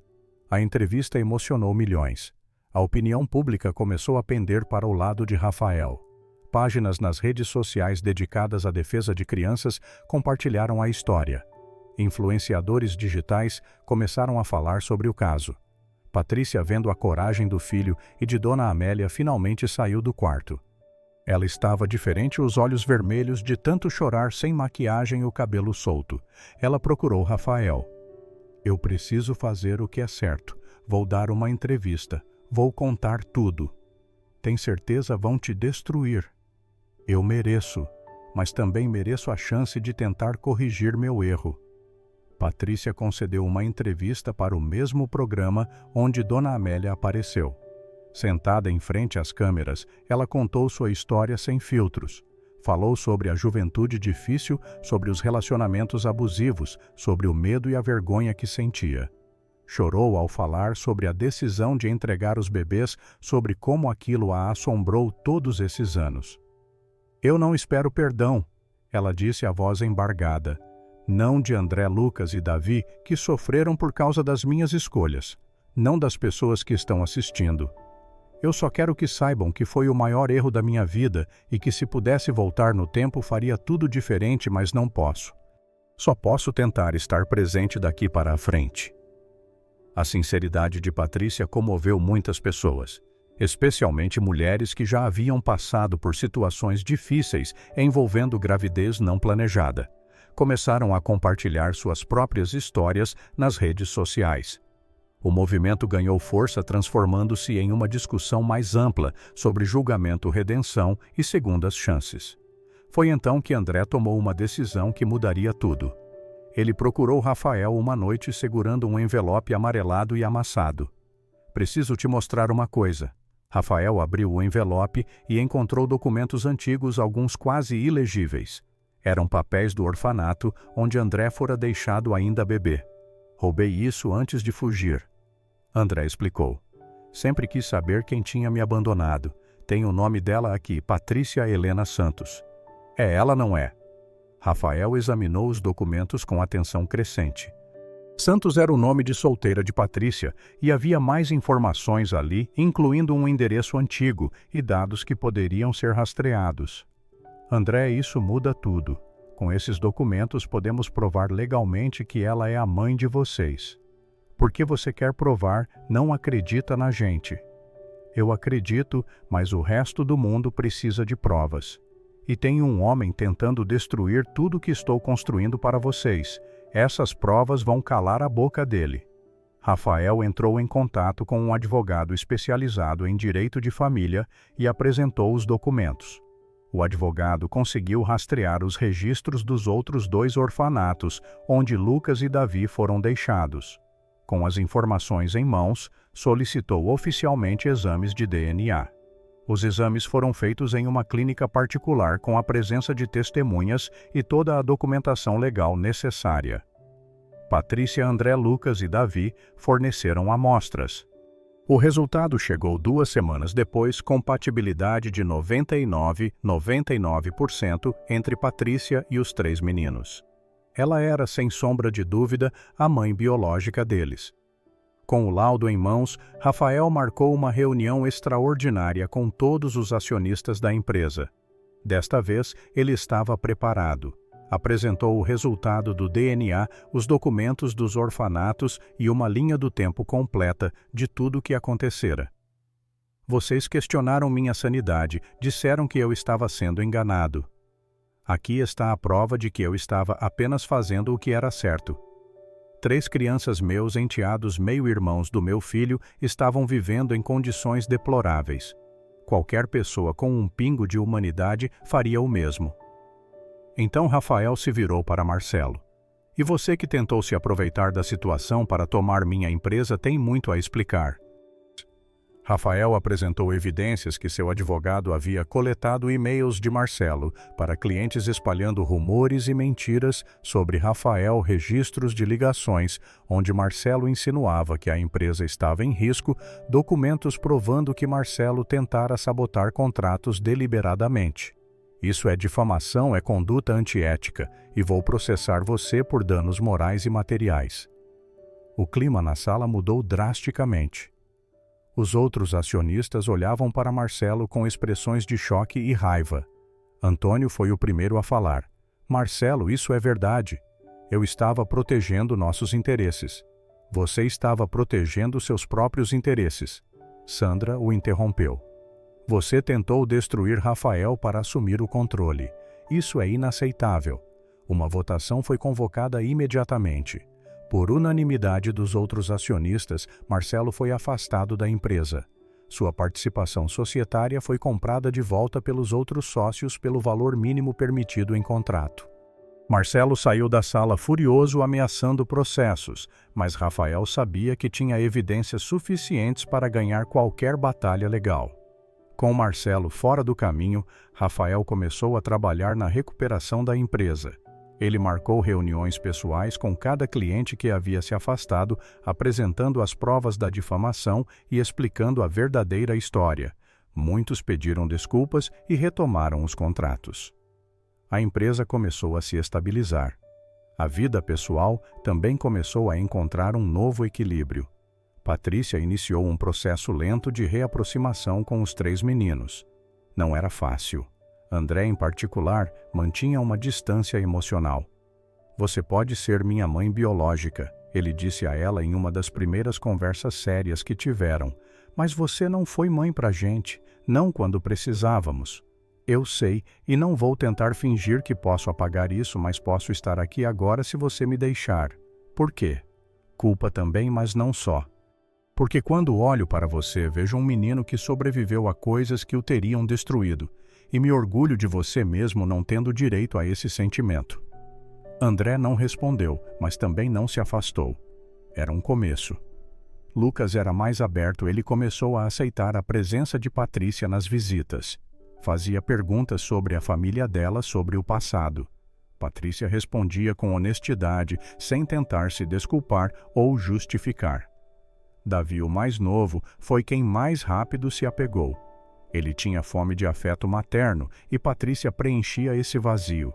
A entrevista emocionou milhões. A opinião pública começou a pender para o lado de Rafael. Páginas nas redes sociais dedicadas à defesa de crianças compartilharam a história. Influenciadores digitais começaram a falar sobre o caso. Patrícia, vendo a coragem do filho e de Dona Amélia, finalmente saiu do quarto. Ela estava diferente, os olhos vermelhos de tanto chorar, sem maquiagem e o cabelo solto. Ela procurou Rafael. Eu preciso fazer o que é certo. Vou dar uma entrevista. Vou contar tudo. Tem certeza vão te destruir. Eu mereço, mas também mereço a chance de tentar corrigir meu erro. Patrícia concedeu uma entrevista para o mesmo programa onde Dona Amélia apareceu. Sentada em frente às câmeras, ela contou sua história sem filtros. Falou sobre a juventude difícil, sobre os relacionamentos abusivos, sobre o medo e a vergonha que sentia. Chorou ao falar sobre a decisão de entregar os bebês, sobre como aquilo a assombrou todos esses anos. Eu não espero perdão, ela disse, a voz embargada. Não de André, Lucas e Davi, que sofreram por causa das minhas escolhas. Não das pessoas que estão assistindo. Eu só quero que saibam que foi o maior erro da minha vida e que, se pudesse voltar no tempo, faria tudo diferente, mas não posso. Só posso tentar estar presente daqui para a frente. A sinceridade de Patrícia comoveu muitas pessoas, especialmente mulheres que já haviam passado por situações difíceis envolvendo gravidez não planejada. Começaram a compartilhar suas próprias histórias nas redes sociais. O movimento ganhou força, transformando-se em uma discussão mais ampla sobre julgamento, redenção e segundas chances. Foi então que André tomou uma decisão que mudaria tudo. Ele procurou Rafael uma noite segurando um envelope amarelado e amassado. Preciso te mostrar uma coisa. Rafael abriu o envelope e encontrou documentos antigos, alguns quase ilegíveis. Eram papéis do orfanato onde André fora deixado ainda bebê. Roubei isso antes de fugir. André explicou. Sempre quis saber quem tinha me abandonado. Tem o nome dela aqui, Patrícia Helena Santos. É ela, não é? Rafael examinou os documentos com atenção crescente. Santos era o nome de solteira de Patrícia e havia mais informações ali, incluindo um endereço antigo e dados que poderiam ser rastreados. André, isso muda tudo. Com esses documentos, podemos provar legalmente que ela é a mãe de vocês. Porque você quer provar, não acredita na gente. Eu acredito, mas o resto do mundo precisa de provas. E tem um homem tentando destruir tudo que estou construindo para vocês. Essas provas vão calar a boca dele. Rafael entrou em contato com um advogado especializado em direito de família e apresentou os documentos. O advogado conseguiu rastrear os registros dos outros 2 orfanatos, onde Lucas e Davi foram deixados. Com as informações em mãos, solicitou oficialmente exames de DNA. Os exames foram feitos em uma clínica particular com a presença de testemunhas e toda a documentação legal necessária. Patrícia, André, Lucas e Davi forneceram amostras. O resultado chegou 2 semanas depois, compatibilidade de 99% entre Patrícia e os 3 meninos. Ela era, sem sombra de dúvida, a mãe biológica deles. Com o laudo em mãos, Rafael marcou uma reunião extraordinária com todos os acionistas da empresa. Desta vez, ele estava preparado. Apresentou o resultado do DNA, os documentos dos orfanatos e uma linha do tempo completa de tudo o que acontecera. Vocês questionaram minha sanidade, disseram que eu estava sendo enganado. Aqui está a prova de que eu estava apenas fazendo o que era certo. 3 crianças meus enteados meio-irmãos do meu filho estavam vivendo em condições deploráveis. Qualquer pessoa com um pingo de humanidade faria o mesmo. Então Rafael se virou para Marcelo. E você que tentou se aproveitar da situação para tomar minha empresa tem muito a explicar. Rafael apresentou evidências que seu advogado havia coletado e-mails de Marcelo para clientes espalhando rumores e mentiras sobre Rafael, registros de ligações, onde Marcelo insinuava que a empresa estava em risco, documentos provando que Marcelo tentara sabotar contratos deliberadamente. Isso é difamação, é conduta antiética, e vou processar você por danos morais e materiais. O clima na sala mudou drasticamente. Os outros acionistas olhavam para Marcelo com expressões de choque e raiva. Antônio foi o primeiro a falar. Marcelo, isso é verdade. Eu estava protegendo nossos interesses. Você estava protegendo seus próprios interesses. Sandra o interrompeu. Você tentou destruir Rafael para assumir o controle. Isso é inaceitável. Uma votação foi convocada imediatamente. Por unanimidade dos outros acionistas, Marcelo foi afastado da empresa. Sua participação societária foi comprada de volta pelos outros sócios pelo valor mínimo permitido em contrato. Marcelo saiu da sala furioso, ameaçando processos, mas Rafael sabia que tinha evidências suficientes para ganhar qualquer batalha legal. Com Marcelo fora do caminho, Rafael começou a trabalhar na recuperação da empresa. Ele marcou reuniões pessoais com cada cliente que havia se afastado, apresentando as provas da difamação e explicando a verdadeira história. Muitos pediram desculpas e retomaram os contratos. A empresa começou a se estabilizar. A vida pessoal também começou a encontrar um novo equilíbrio. Patrícia iniciou um processo lento de reaproximação com os 3 meninos. Não era fácil. André, em particular, mantinha uma distância emocional. Você pode ser minha mãe biológica, ele disse a ela em uma das primeiras conversas sérias que tiveram, mas você não foi mãe pra gente, não quando precisávamos. Eu sei, e não vou tentar fingir que posso apagar isso, mas posso estar aqui agora se você me deixar. Por quê? Culpa também, mas não só. Porque quando olho para você, vejo um menino que sobreviveu a coisas que o teriam destruído, e me orgulho de você mesmo não tendo direito a esse sentimento. André não respondeu, mas também não se afastou. Era um começo. Lucas era mais aberto, ele começou a aceitar a presença de Patrícia nas visitas. Fazia perguntas sobre a família dela, sobre o passado. Patrícia respondia com honestidade, sem tentar se desculpar ou justificar. Davi, o mais novo, foi quem mais rápido se apegou. Ele tinha fome de afeto materno e Patrícia preenchia esse vazio.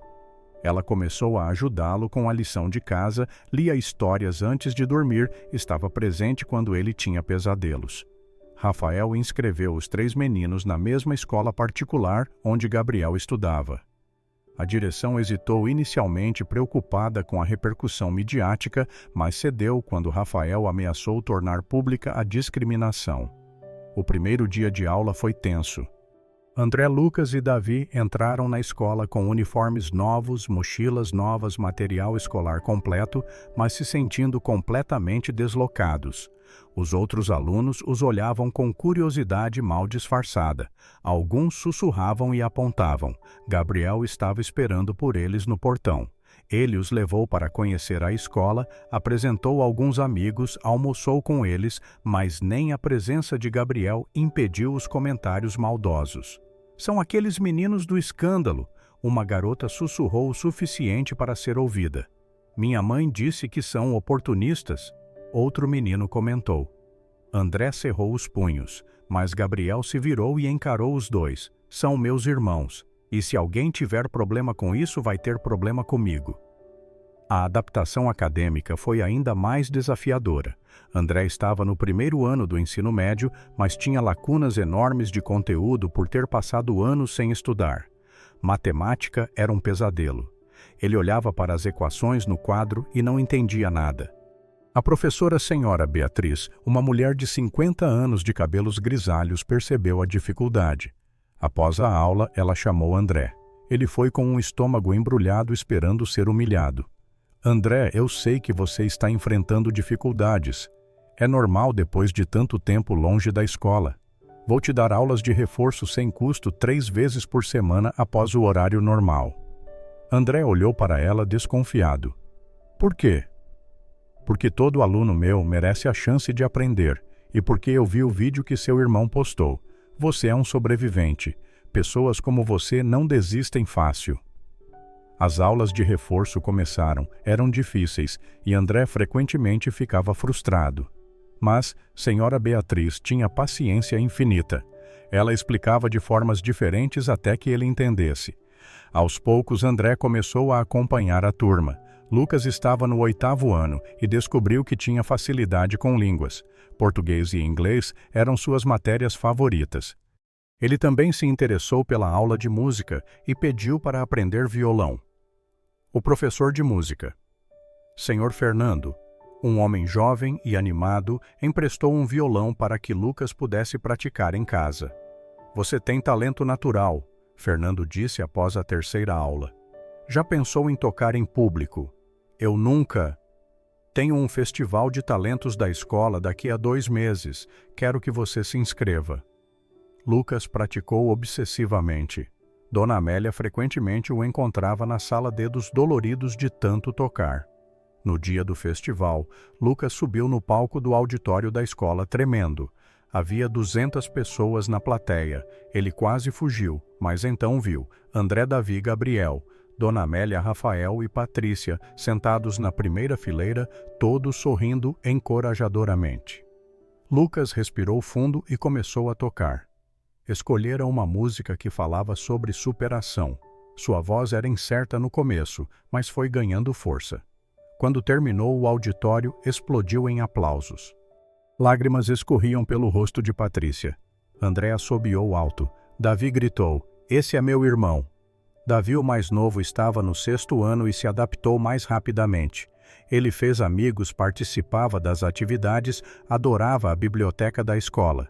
Ela começou a ajudá-lo com a lição de casa, lia histórias antes de dormir, estava presente quando ele tinha pesadelos. Rafael inscreveu os 3 meninos na mesma escola particular onde Gabriel estudava. A direção hesitou inicialmente, preocupada com a repercussão midiática, mas cedeu quando Rafael ameaçou tornar pública a discriminação. O primeiro dia de aula foi tenso. André, Lucas e Davi entraram na escola com uniformes novos, mochilas novas, material escolar completo, mas se sentindo completamente deslocados. Os outros alunos os olhavam com curiosidade mal disfarçada. Alguns sussurravam e apontavam. Gabriel estava esperando por eles no portão. Ele os levou para conhecer a escola, apresentou alguns amigos, almoçou com eles, mas nem a presença de Gabriel impediu os comentários maldosos. São aqueles meninos do escândalo. Uma garota sussurrou o suficiente para ser ouvida. Minha mãe disse que são oportunistas. Outro menino comentou. André cerrou os punhos, mas Gabriel se virou e encarou os dois. São meus irmãos. E se alguém tiver problema com isso, vai ter problema comigo. A adaptação acadêmica foi ainda mais desafiadora. André estava no primeiro ano do ensino médio, mas tinha lacunas enormes de conteúdo por ter passado anos sem estudar. Matemática era um pesadelo. Ele olhava para as equações no quadro e não entendia nada. A professora senhora Beatriz, uma mulher de 50 anos de cabelos grisalhos, percebeu a dificuldade. Após a aula, ela chamou André. Ele foi com um estômago embrulhado esperando ser humilhado. André, eu sei que você está enfrentando dificuldades. É normal depois de tanto tempo longe da escola. Vou te dar aulas de reforço sem custo 3 vezes por semana após o horário normal. André olhou para ela desconfiado. Por quê? Porque todo aluno meu merece a chance de aprender e porque eu vi o vídeo que seu irmão postou. Você é um sobrevivente. Pessoas como você não desistem fácil. As aulas de reforço começaram, eram difíceis, e André frequentemente ficava frustrado. Mas senhora Beatriz tinha paciência infinita. Ela explicava de formas diferentes até que ele entendesse. Aos poucos, André começou a acompanhar a turma. Lucas estava no 8º ano e descobriu que tinha facilidade com línguas. Português e inglês eram suas matérias favoritas. Ele também se interessou pela aula de música e pediu para aprender violão. O professor de música, Senhor Fernando, um homem jovem e animado, emprestou um violão para que Lucas pudesse praticar em casa. Você tem talento natural, Fernando disse após a 3ª aula. Já pensou em tocar em público? Eu nunca. Tenho um festival de talentos da escola daqui a 2 meses. Quero que você se inscreva. Lucas praticou obsessivamente. Dona Amélia frequentemente o encontrava na sala, dedos doloridos de tanto tocar. No dia do festival, Lucas subiu no palco do auditório da escola tremendo. Havia 200 pessoas na plateia. Ele quase fugiu, mas então viu André, Davi, Gabriel, Dona Amélia, Rafael e Patrícia sentados na primeira fileira, todos sorrindo encorajadoramente. Lucas respirou fundo e começou a tocar. Escolhera uma música que falava sobre superação. Sua voz era incerta no começo, mas foi ganhando força. Quando terminou, o auditório explodiu em aplausos. Lágrimas escorriam pelo rosto de Patrícia. André assobiou alto. Davi gritou, "Esse é meu irmão." Davi, o mais novo, estava no 6º ano e se adaptou mais rapidamente. Ele fez amigos, participava das atividades, adorava a biblioteca da escola.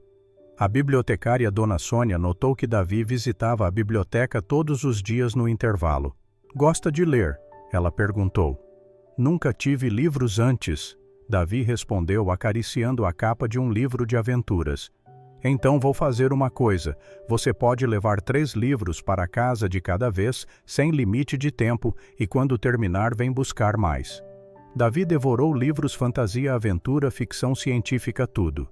A bibliotecária Dona Sônia notou que Davi visitava a biblioteca todos os dias no intervalo. "Gosta de ler?" ela perguntou. "Nunca tive livros antes," Davi respondeu, acariciando a capa de um livro de aventuras. "Então vou fazer uma coisa. Você pode levar 3 livros para casa de cada vez, sem limite de tempo, e quando terminar vem buscar mais." Davi devorou livros fantasia, aventura, ficção científica, tudo.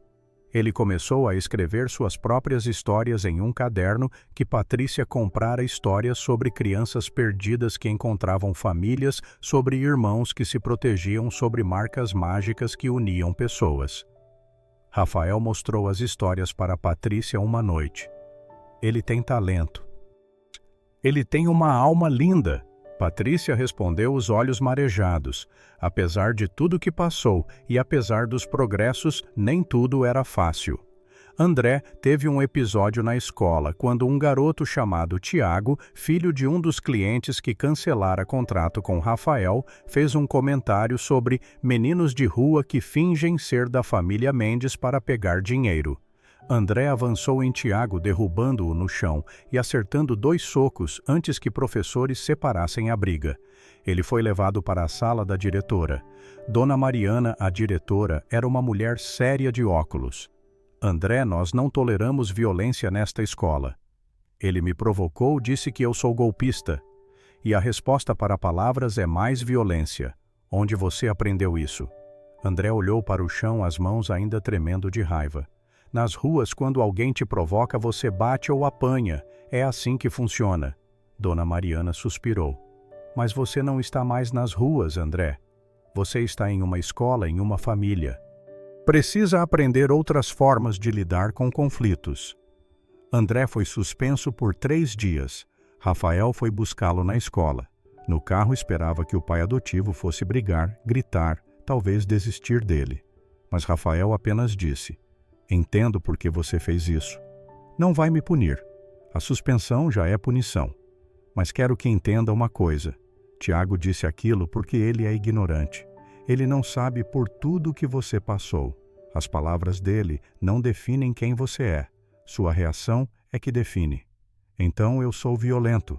Ele começou a escrever suas próprias histórias em um caderno que Patrícia comprara, histórias sobre crianças perdidas que encontravam famílias, sobre irmãos que se protegiam, sobre marcas mágicas que uniam pessoas. Rafael mostrou as histórias para Patrícia uma noite. "Ele tem talento. Ele tem uma alma linda." Patrícia respondeu, os olhos marejados. Apesar de tudo que passou e apesar dos progressos, nem tudo era fácil. André teve um episódio na escola quando um garoto chamado Tiago, filho de um dos clientes que cancelara contrato com Rafael, fez um comentário sobre meninos de rua que fingem ser da família Mendes para pegar dinheiro. André avançou em Tiago, derrubando-o no chão e acertando 2 socos antes que professores separassem a briga. Ele foi levado para a sala da diretora. Dona Mariana, a diretora, era uma mulher séria de óculos. André, nós não toleramos violência nesta escola. Ele me provocou, disse que eu sou golpista. E a resposta para palavras é mais violência. Onde você aprendeu isso? André olhou para o chão, as mãos ainda tremendo de raiva. Nas ruas, quando alguém te provoca, você bate ou apanha. É assim que funciona. Dona Mariana suspirou. Mas você não está mais nas ruas, André. Você está em uma escola, em uma família. Precisa aprender outras formas de lidar com conflitos. André foi suspenso por 3 dias. Rafael foi buscá-lo na escola. No carro esperava que o pai adotivo fosse brigar, gritar, talvez desistir dele. Mas Rafael apenas disse: entendo por que você fez isso. Não vai me punir. A suspensão já é punição. Mas quero que entenda uma coisa. Tiago disse aquilo porque ele é ignorante. Ele não sabe por tudo que você passou. As palavras dele não definem quem você é. Sua reação é que define. Então eu sou violento.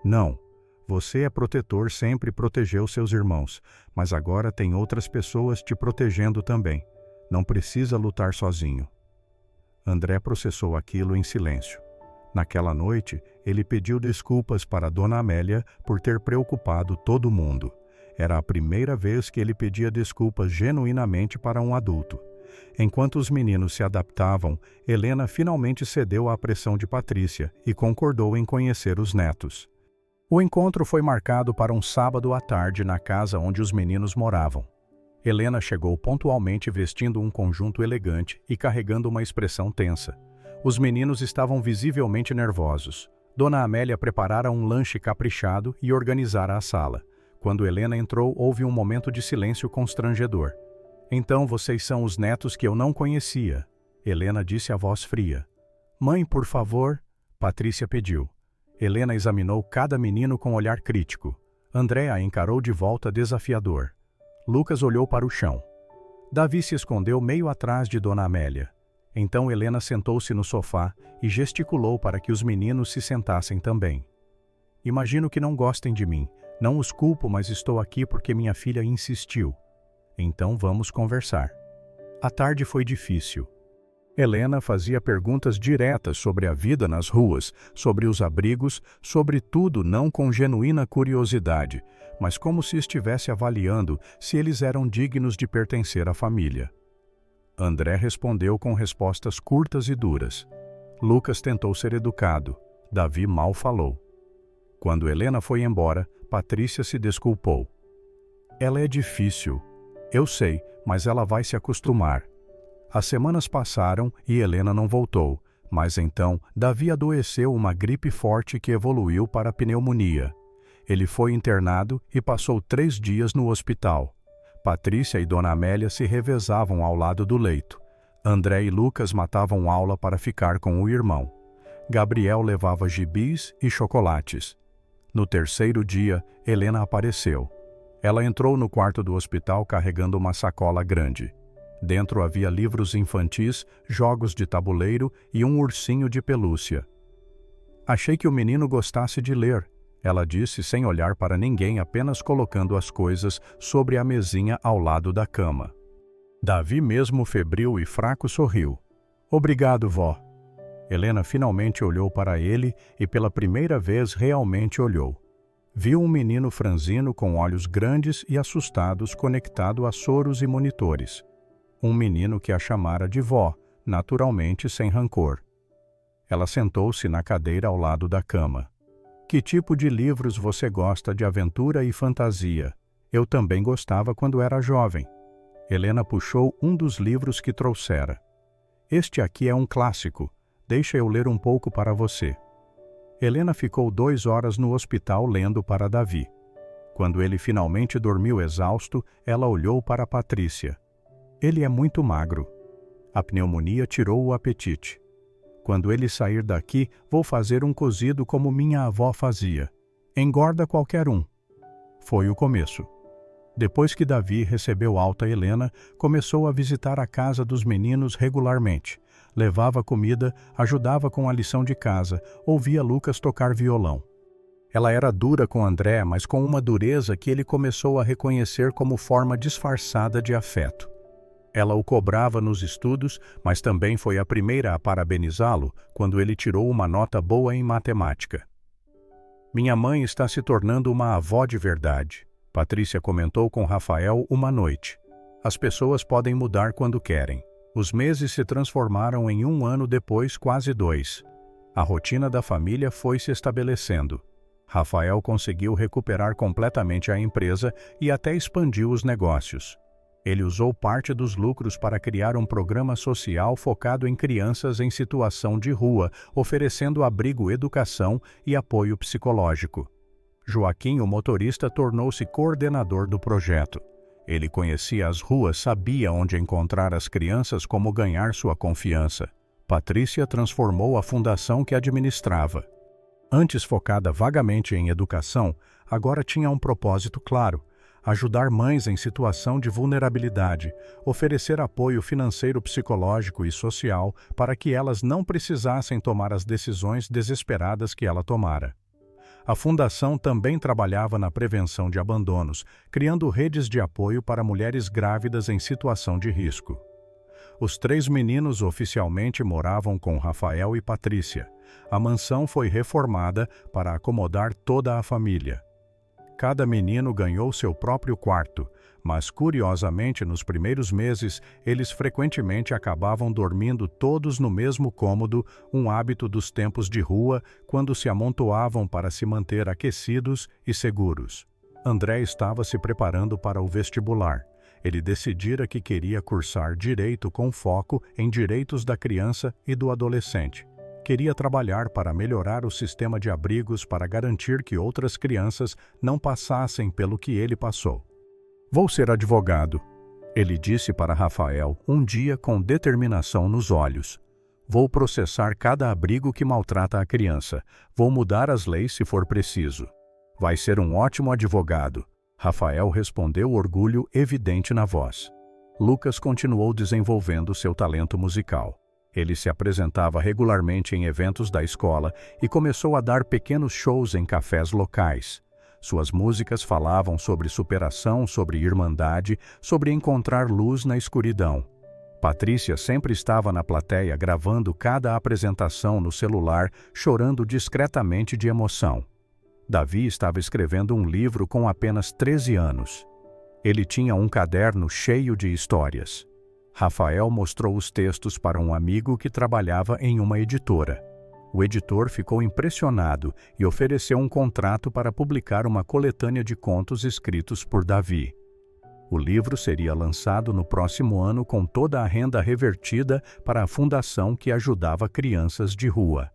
Não. Você é protetor, sempre protegeu seus irmãos, mas agora tem outras pessoas te protegendo também. Não precisa lutar sozinho. André processou aquilo em silêncio. Naquela noite, ele pediu desculpas para Dona Amélia por ter preocupado todo mundo. Era a primeira vez que ele pedia desculpas genuinamente para um adulto. Enquanto os meninos se adaptavam, Helena finalmente cedeu à pressão de Patrícia e concordou em conhecer os netos. O encontro foi marcado para um sábado à tarde na casa onde os meninos moravam. Helena chegou pontualmente vestindo um conjunto elegante e carregando uma expressão tensa. Os meninos estavam visivelmente nervosos. Dona Amélia preparara um lanche caprichado e organizara a sala. Quando Helena entrou, houve um momento de silêncio constrangedor. Então vocês são os netos que eu não conhecia, Helena disse a voz fria. Mãe, por favor, Patrícia pediu. Helena examinou cada menino com olhar crítico. André a encarou de volta desafiador. Lucas olhou para o chão. Davi se escondeu meio atrás de Dona Amélia. Então Helena sentou-se no sofá e gesticulou para que os meninos se sentassem também. Imagino que não gostem de mim. Não os culpo, mas estou aqui porque minha filha insistiu. Então vamos conversar. A tarde foi difícil. Helena fazia perguntas diretas sobre a vida nas ruas, sobre os abrigos, sobre tudo não com genuína curiosidade, mas como se estivesse avaliando se eles eram dignos de pertencer à família. André respondeu com respostas curtas e duras. Lucas tentou ser educado. Davi mal falou. Quando Helena foi embora, Patrícia se desculpou. Ela é difícil. Eu sei, mas ela vai se acostumar. As semanas passaram e Helena não voltou, mas então Davi adoeceu uma gripe forte que evoluiu para pneumonia. Ele foi internado e passou 3 dias no hospital. Patrícia e Dona Amélia se revezavam ao lado do leito. André e Lucas matavam aula para ficar com o irmão. Gabriel levava gibis e chocolates. No 3º dia, Helena apareceu. Ela entrou no quarto do hospital carregando uma sacola grande. Dentro havia livros infantis, jogos de tabuleiro e um ursinho de pelúcia. Achei que o menino gostasse de ler, ela disse sem olhar para ninguém, apenas colocando as coisas sobre a mesinha ao lado da cama. Davi, mesmo febril e fraco, sorriu. Obrigado, vó. Helena finalmente olhou para ele e pela primeira vez realmente olhou. Viu um menino franzino com olhos grandes e assustados conectado a soros e monitores. Um menino que a chamara de vó, naturalmente sem rancor. Ela sentou-se na cadeira ao lado da cama. Que tipo de livros você gosta de aventura e fantasia? Eu também gostava quando era jovem. Helena puxou um dos livros que trouxera. Este aqui é um clássico. Deixa eu ler um pouco para você. Helena ficou 2 horas no hospital lendo para Davi. Quando ele finalmente dormiu exausto, ela olhou para Patrícia. Ele é muito magro. A pneumonia tirou o apetite. Quando ele sair daqui, vou fazer um cozido como minha avó fazia. Engorda qualquer um. Foi o começo. Depois que Davi recebeu alta Helena, começou a visitar a casa dos meninos regularmente. Levava comida, ajudava com a lição de casa, ouvia Lucas tocar violão. Ela era dura com André, mas com uma dureza que ele começou a reconhecer como forma disfarçada de afeto. Ela o cobrava nos estudos, mas também foi a primeira a parabenizá-lo quando ele tirou uma nota boa em matemática. Minha mãe está se tornando uma avó de verdade, Patrícia comentou com Rafael uma noite. As pessoas podem mudar quando querem. Os meses se transformaram em 1 ano depois, quase 2. A rotina da família foi se estabelecendo. Rafael conseguiu recuperar completamente a empresa e até expandiu os negócios. Ele usou parte dos lucros para criar um programa social focado em crianças em situação de rua, oferecendo abrigo, educação e apoio psicológico. Joaquim, o motorista, tornou-se coordenador do projeto. Ele conhecia as ruas, sabia onde encontrar as crianças, como ganhar sua confiança. Patrícia transformou a fundação que administrava. Antes focada vagamente em educação, agora tinha um propósito claro: ajudar mães em situação de vulnerabilidade, oferecer apoio financeiro, psicológico e social para que elas não precisassem tomar as decisões desesperadas que ela tomara. A fundação também trabalhava na prevenção de abandonos, criando redes de apoio para mulheres grávidas em situação de risco. Os 3 meninos oficialmente moravam com Rafael e Patrícia. A mansão foi reformada para acomodar toda a família. Cada menino ganhou seu próprio quarto, mas curiosamente nos primeiros meses eles frequentemente acabavam dormindo todos no mesmo cômodo, um hábito dos tempos de rua, quando se amontoavam para se manter aquecidos e seguros. André estava se preparando para o vestibular. Ele decidira que queria cursar Direito com foco em direitos da criança e do adolescente. Queria trabalhar para melhorar o sistema de abrigos para garantir que outras crianças não passassem pelo que ele passou. Vou ser advogado, ele disse para Rafael um dia com determinação nos olhos. Vou processar cada abrigo que maltrata a criança. Vou mudar as leis se for preciso. Vai ser um ótimo advogado, Rafael respondeu, orgulho evidente na voz. Lucas continuou desenvolvendo seu talento musical. Ele se apresentava regularmente em eventos da escola e começou a dar pequenos shows em cafés locais. Suas músicas falavam sobre superação, sobre irmandade, sobre encontrar luz na escuridão. Patrícia sempre estava na plateia gravando cada apresentação no celular, chorando discretamente de emoção. Davi estava escrevendo um livro com apenas 13 anos. Ele tinha um caderno cheio de histórias. Rafael mostrou os textos para um amigo que trabalhava em uma editora. O editor ficou impressionado e ofereceu um contrato para publicar uma coletânea de contos escritos por Davi. O livro seria lançado no próximo ano com toda a renda revertida para a fundação que ajudava crianças de rua.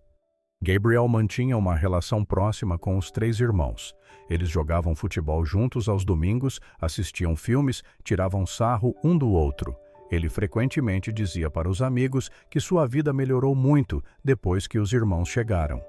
Gabriel mantinha uma relação próxima com os 3 irmãos. Eles jogavam futebol juntos aos domingos, assistiam filmes, tiravam sarro um do outro. Ele frequentemente dizia para os amigos que sua vida melhorou muito depois que os irmãos chegaram.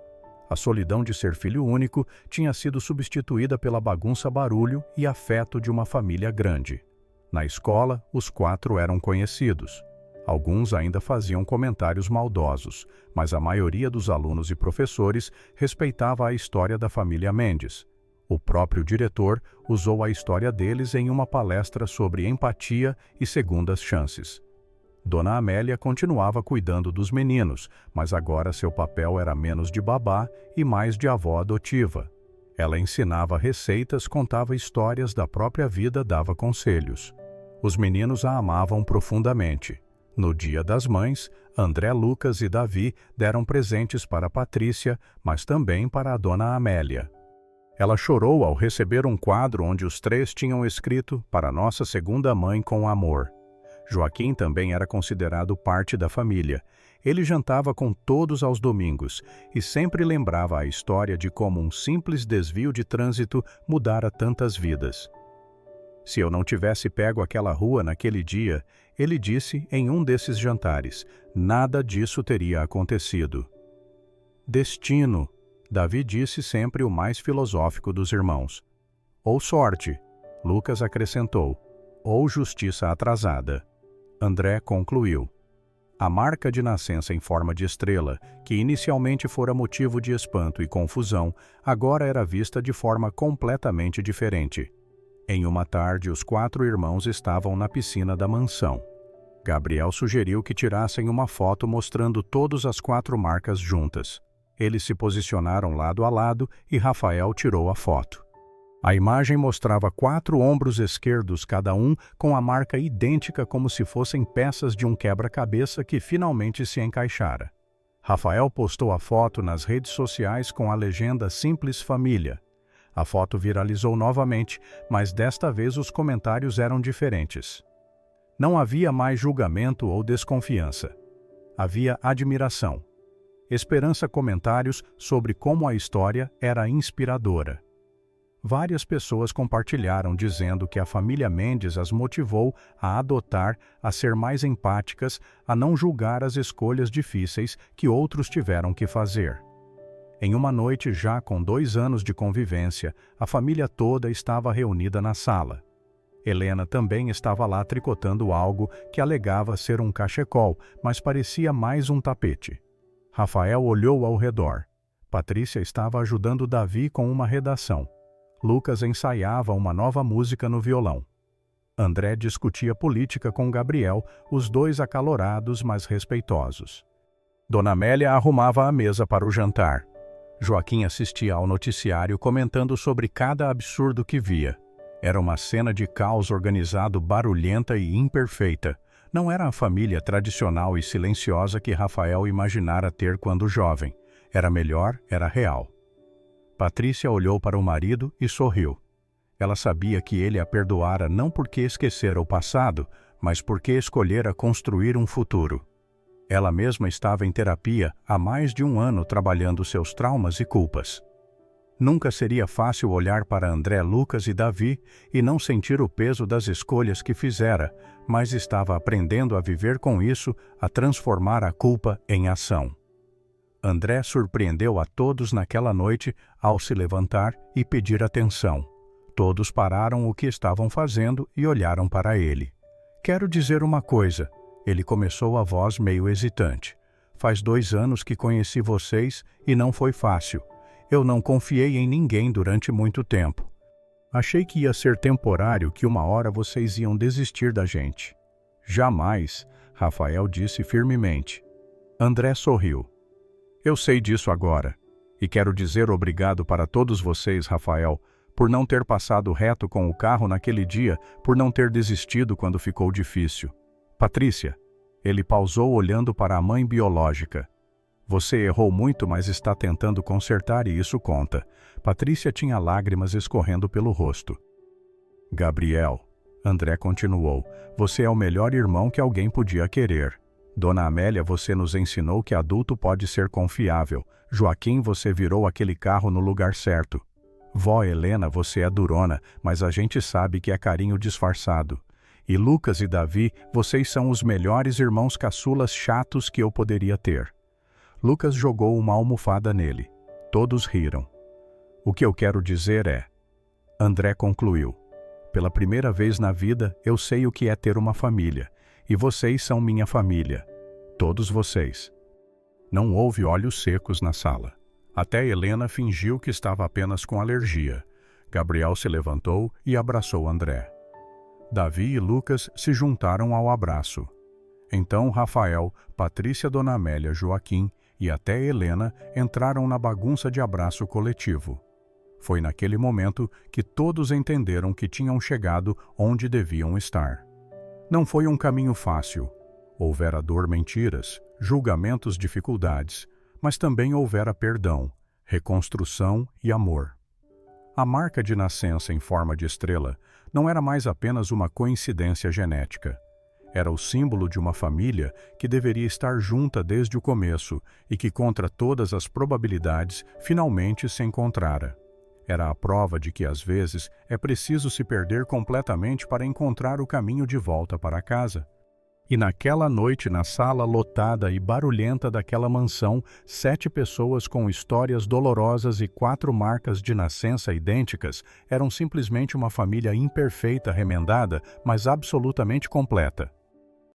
A solidão de ser filho único tinha sido substituída pela bagunça, barulho e afeto de uma família grande. Na escola, os 4 eram conhecidos. Alguns ainda faziam comentários maldosos, mas a maioria dos alunos e professores respeitava a história da família Mendes. O próprio diretor usou a história deles em uma palestra sobre empatia e segundas chances. Dona Amélia continuava cuidando dos meninos, mas agora seu papel era menos de babá e mais de avó adotiva. Ela ensinava receitas, contava histórias da própria vida, dava conselhos. Os meninos a amavam profundamente. No Dia das Mães, André, Lucas e Davi deram presentes para Patrícia, mas também para a Dona Amélia. Ela chorou ao receber um quadro onde os 3 tinham escrito "Para nossa segunda mãe com amor". Joaquim também era considerado parte da família. Ele jantava com todos aos domingos e sempre lembrava a história de como um simples desvio de trânsito mudara tantas vidas. Se eu não tivesse pego aquela rua naquele dia, Ele disse em um desses jantares: nada disso teria acontecido. Destino, Davi disse sempre o mais filosófico dos irmãos. Ou sorte, Lucas acrescentou. Ou justiça atrasada. André concluiu. A marca de nascença em forma de estrela, que inicialmente fora motivo de espanto e confusão, agora era vista de forma completamente diferente. Em uma tarde, os 4 irmãos estavam na piscina da mansão. Gabriel sugeriu que tirassem uma foto mostrando todas as 4 marcas juntas. Eles se posicionaram lado a lado e Rafael tirou a foto. A imagem mostrava 4 ombros esquerdos cada um com a marca idêntica como se fossem peças de um quebra-cabeça que finalmente se encaixara. Rafael postou a foto nas redes sociais com a legenda Simples Família. A foto viralizou novamente, mas desta vez os comentários eram diferentes. Não havia mais julgamento ou desconfiança. Havia admiração. Esperança comentários sobre como a história era inspiradora. Várias pessoas compartilharam dizendo que a família Mendes as motivou a adotar, a ser mais empáticas, a não julgar as escolhas difíceis que outros tiveram que fazer. Em uma noite já com 2 anos de convivência, a família toda estava reunida na sala. Helena também estava lá tricotando algo que alegava ser um cachecol, mas parecia mais um tapete. Rafael olhou ao redor. Patrícia estava ajudando Davi com uma redação. Lucas ensaiava uma nova música no violão. André discutia política com Gabriel, os dois acalorados, mas respeitosos. Dona Amélia arrumava a mesa para o jantar. Joaquim assistia ao noticiário comentando sobre cada absurdo que via. Era uma cena de caos organizado, barulhenta e imperfeita. Não era a família tradicional e silenciosa que Rafael imaginara ter quando jovem. Era melhor, era real. Patrícia olhou para o marido e sorriu. Ela sabia que ele a perdoara não porque esquecera o passado, mas porque escolhera construir um futuro. Ela mesma estava em terapia há mais de 1 ano trabalhando seus traumas e culpas. Nunca seria fácil olhar para André, Lucas e Davi e não sentir o peso das escolhas que fizera, mas estava aprendendo a viver com isso, a transformar a culpa em ação. André surpreendeu a todos naquela noite ao se levantar e pedir atenção. Todos pararam o que estavam fazendo e olharam para ele. Quero dizer uma coisa, ele começou a voz meio hesitante. Faz 2 anos que conheci vocês e não foi fácil. Eu não confiei em ninguém durante muito tempo. Achei que ia ser temporário, que uma hora vocês iam desistir da gente. Jamais, Rafael disse firmemente. André sorriu. Eu sei disso agora. E quero dizer obrigado para todos vocês, Rafael, por não ter passado reto com o carro naquele dia, por não ter desistido quando ficou difícil. Patrícia, ele pausou olhando para a mãe biológica. Você errou muito, mas está tentando consertar e isso conta. Patrícia tinha lágrimas escorrendo pelo rosto. Gabriel, André continuou, você é o melhor irmão que alguém podia querer. Dona Amélia, você nos ensinou que adulto pode ser confiável. Joaquim, você virou aquele carro no lugar certo. Vó Helena, você é durona, mas a gente sabe que é carinho disfarçado. E Lucas e Davi, vocês são os melhores irmãos caçulas chatos que eu poderia ter. Lucas jogou uma almofada nele. Todos riram. O que eu quero dizer é... André concluiu. Pela primeira vez na vida, eu sei o que é ter uma família. E vocês são minha família. Todos vocês. Não houve olhos secos na sala. Até Helena fingiu que estava apenas com alergia. Gabriel se levantou e abraçou André. Davi e Lucas se juntaram ao abraço. Então Rafael, Patrícia, Dona Amélia, Joaquim e até Helena entraram na bagunça de abraço coletivo. Foi naquele momento que todos entenderam que tinham chegado onde deviam estar. Não foi um caminho fácil. Houvera dor, mentiras, julgamentos, dificuldades, mas também houvera perdão, reconstrução e amor. A marca de nascença em forma de estrela não era mais apenas uma coincidência genética. Era o símbolo de uma família que deveria estar junta desde o começo e que, contra todas as probabilidades, finalmente se encontrara. Era a prova de que, às vezes, é preciso se perder completamente para encontrar o caminho de volta para casa. E naquela noite, na sala lotada e barulhenta daquela mansão, 7 pessoas com histórias dolorosas e 4 marcas de nascença idênticas eram simplesmente uma família imperfeita remendada, mas absolutamente completa.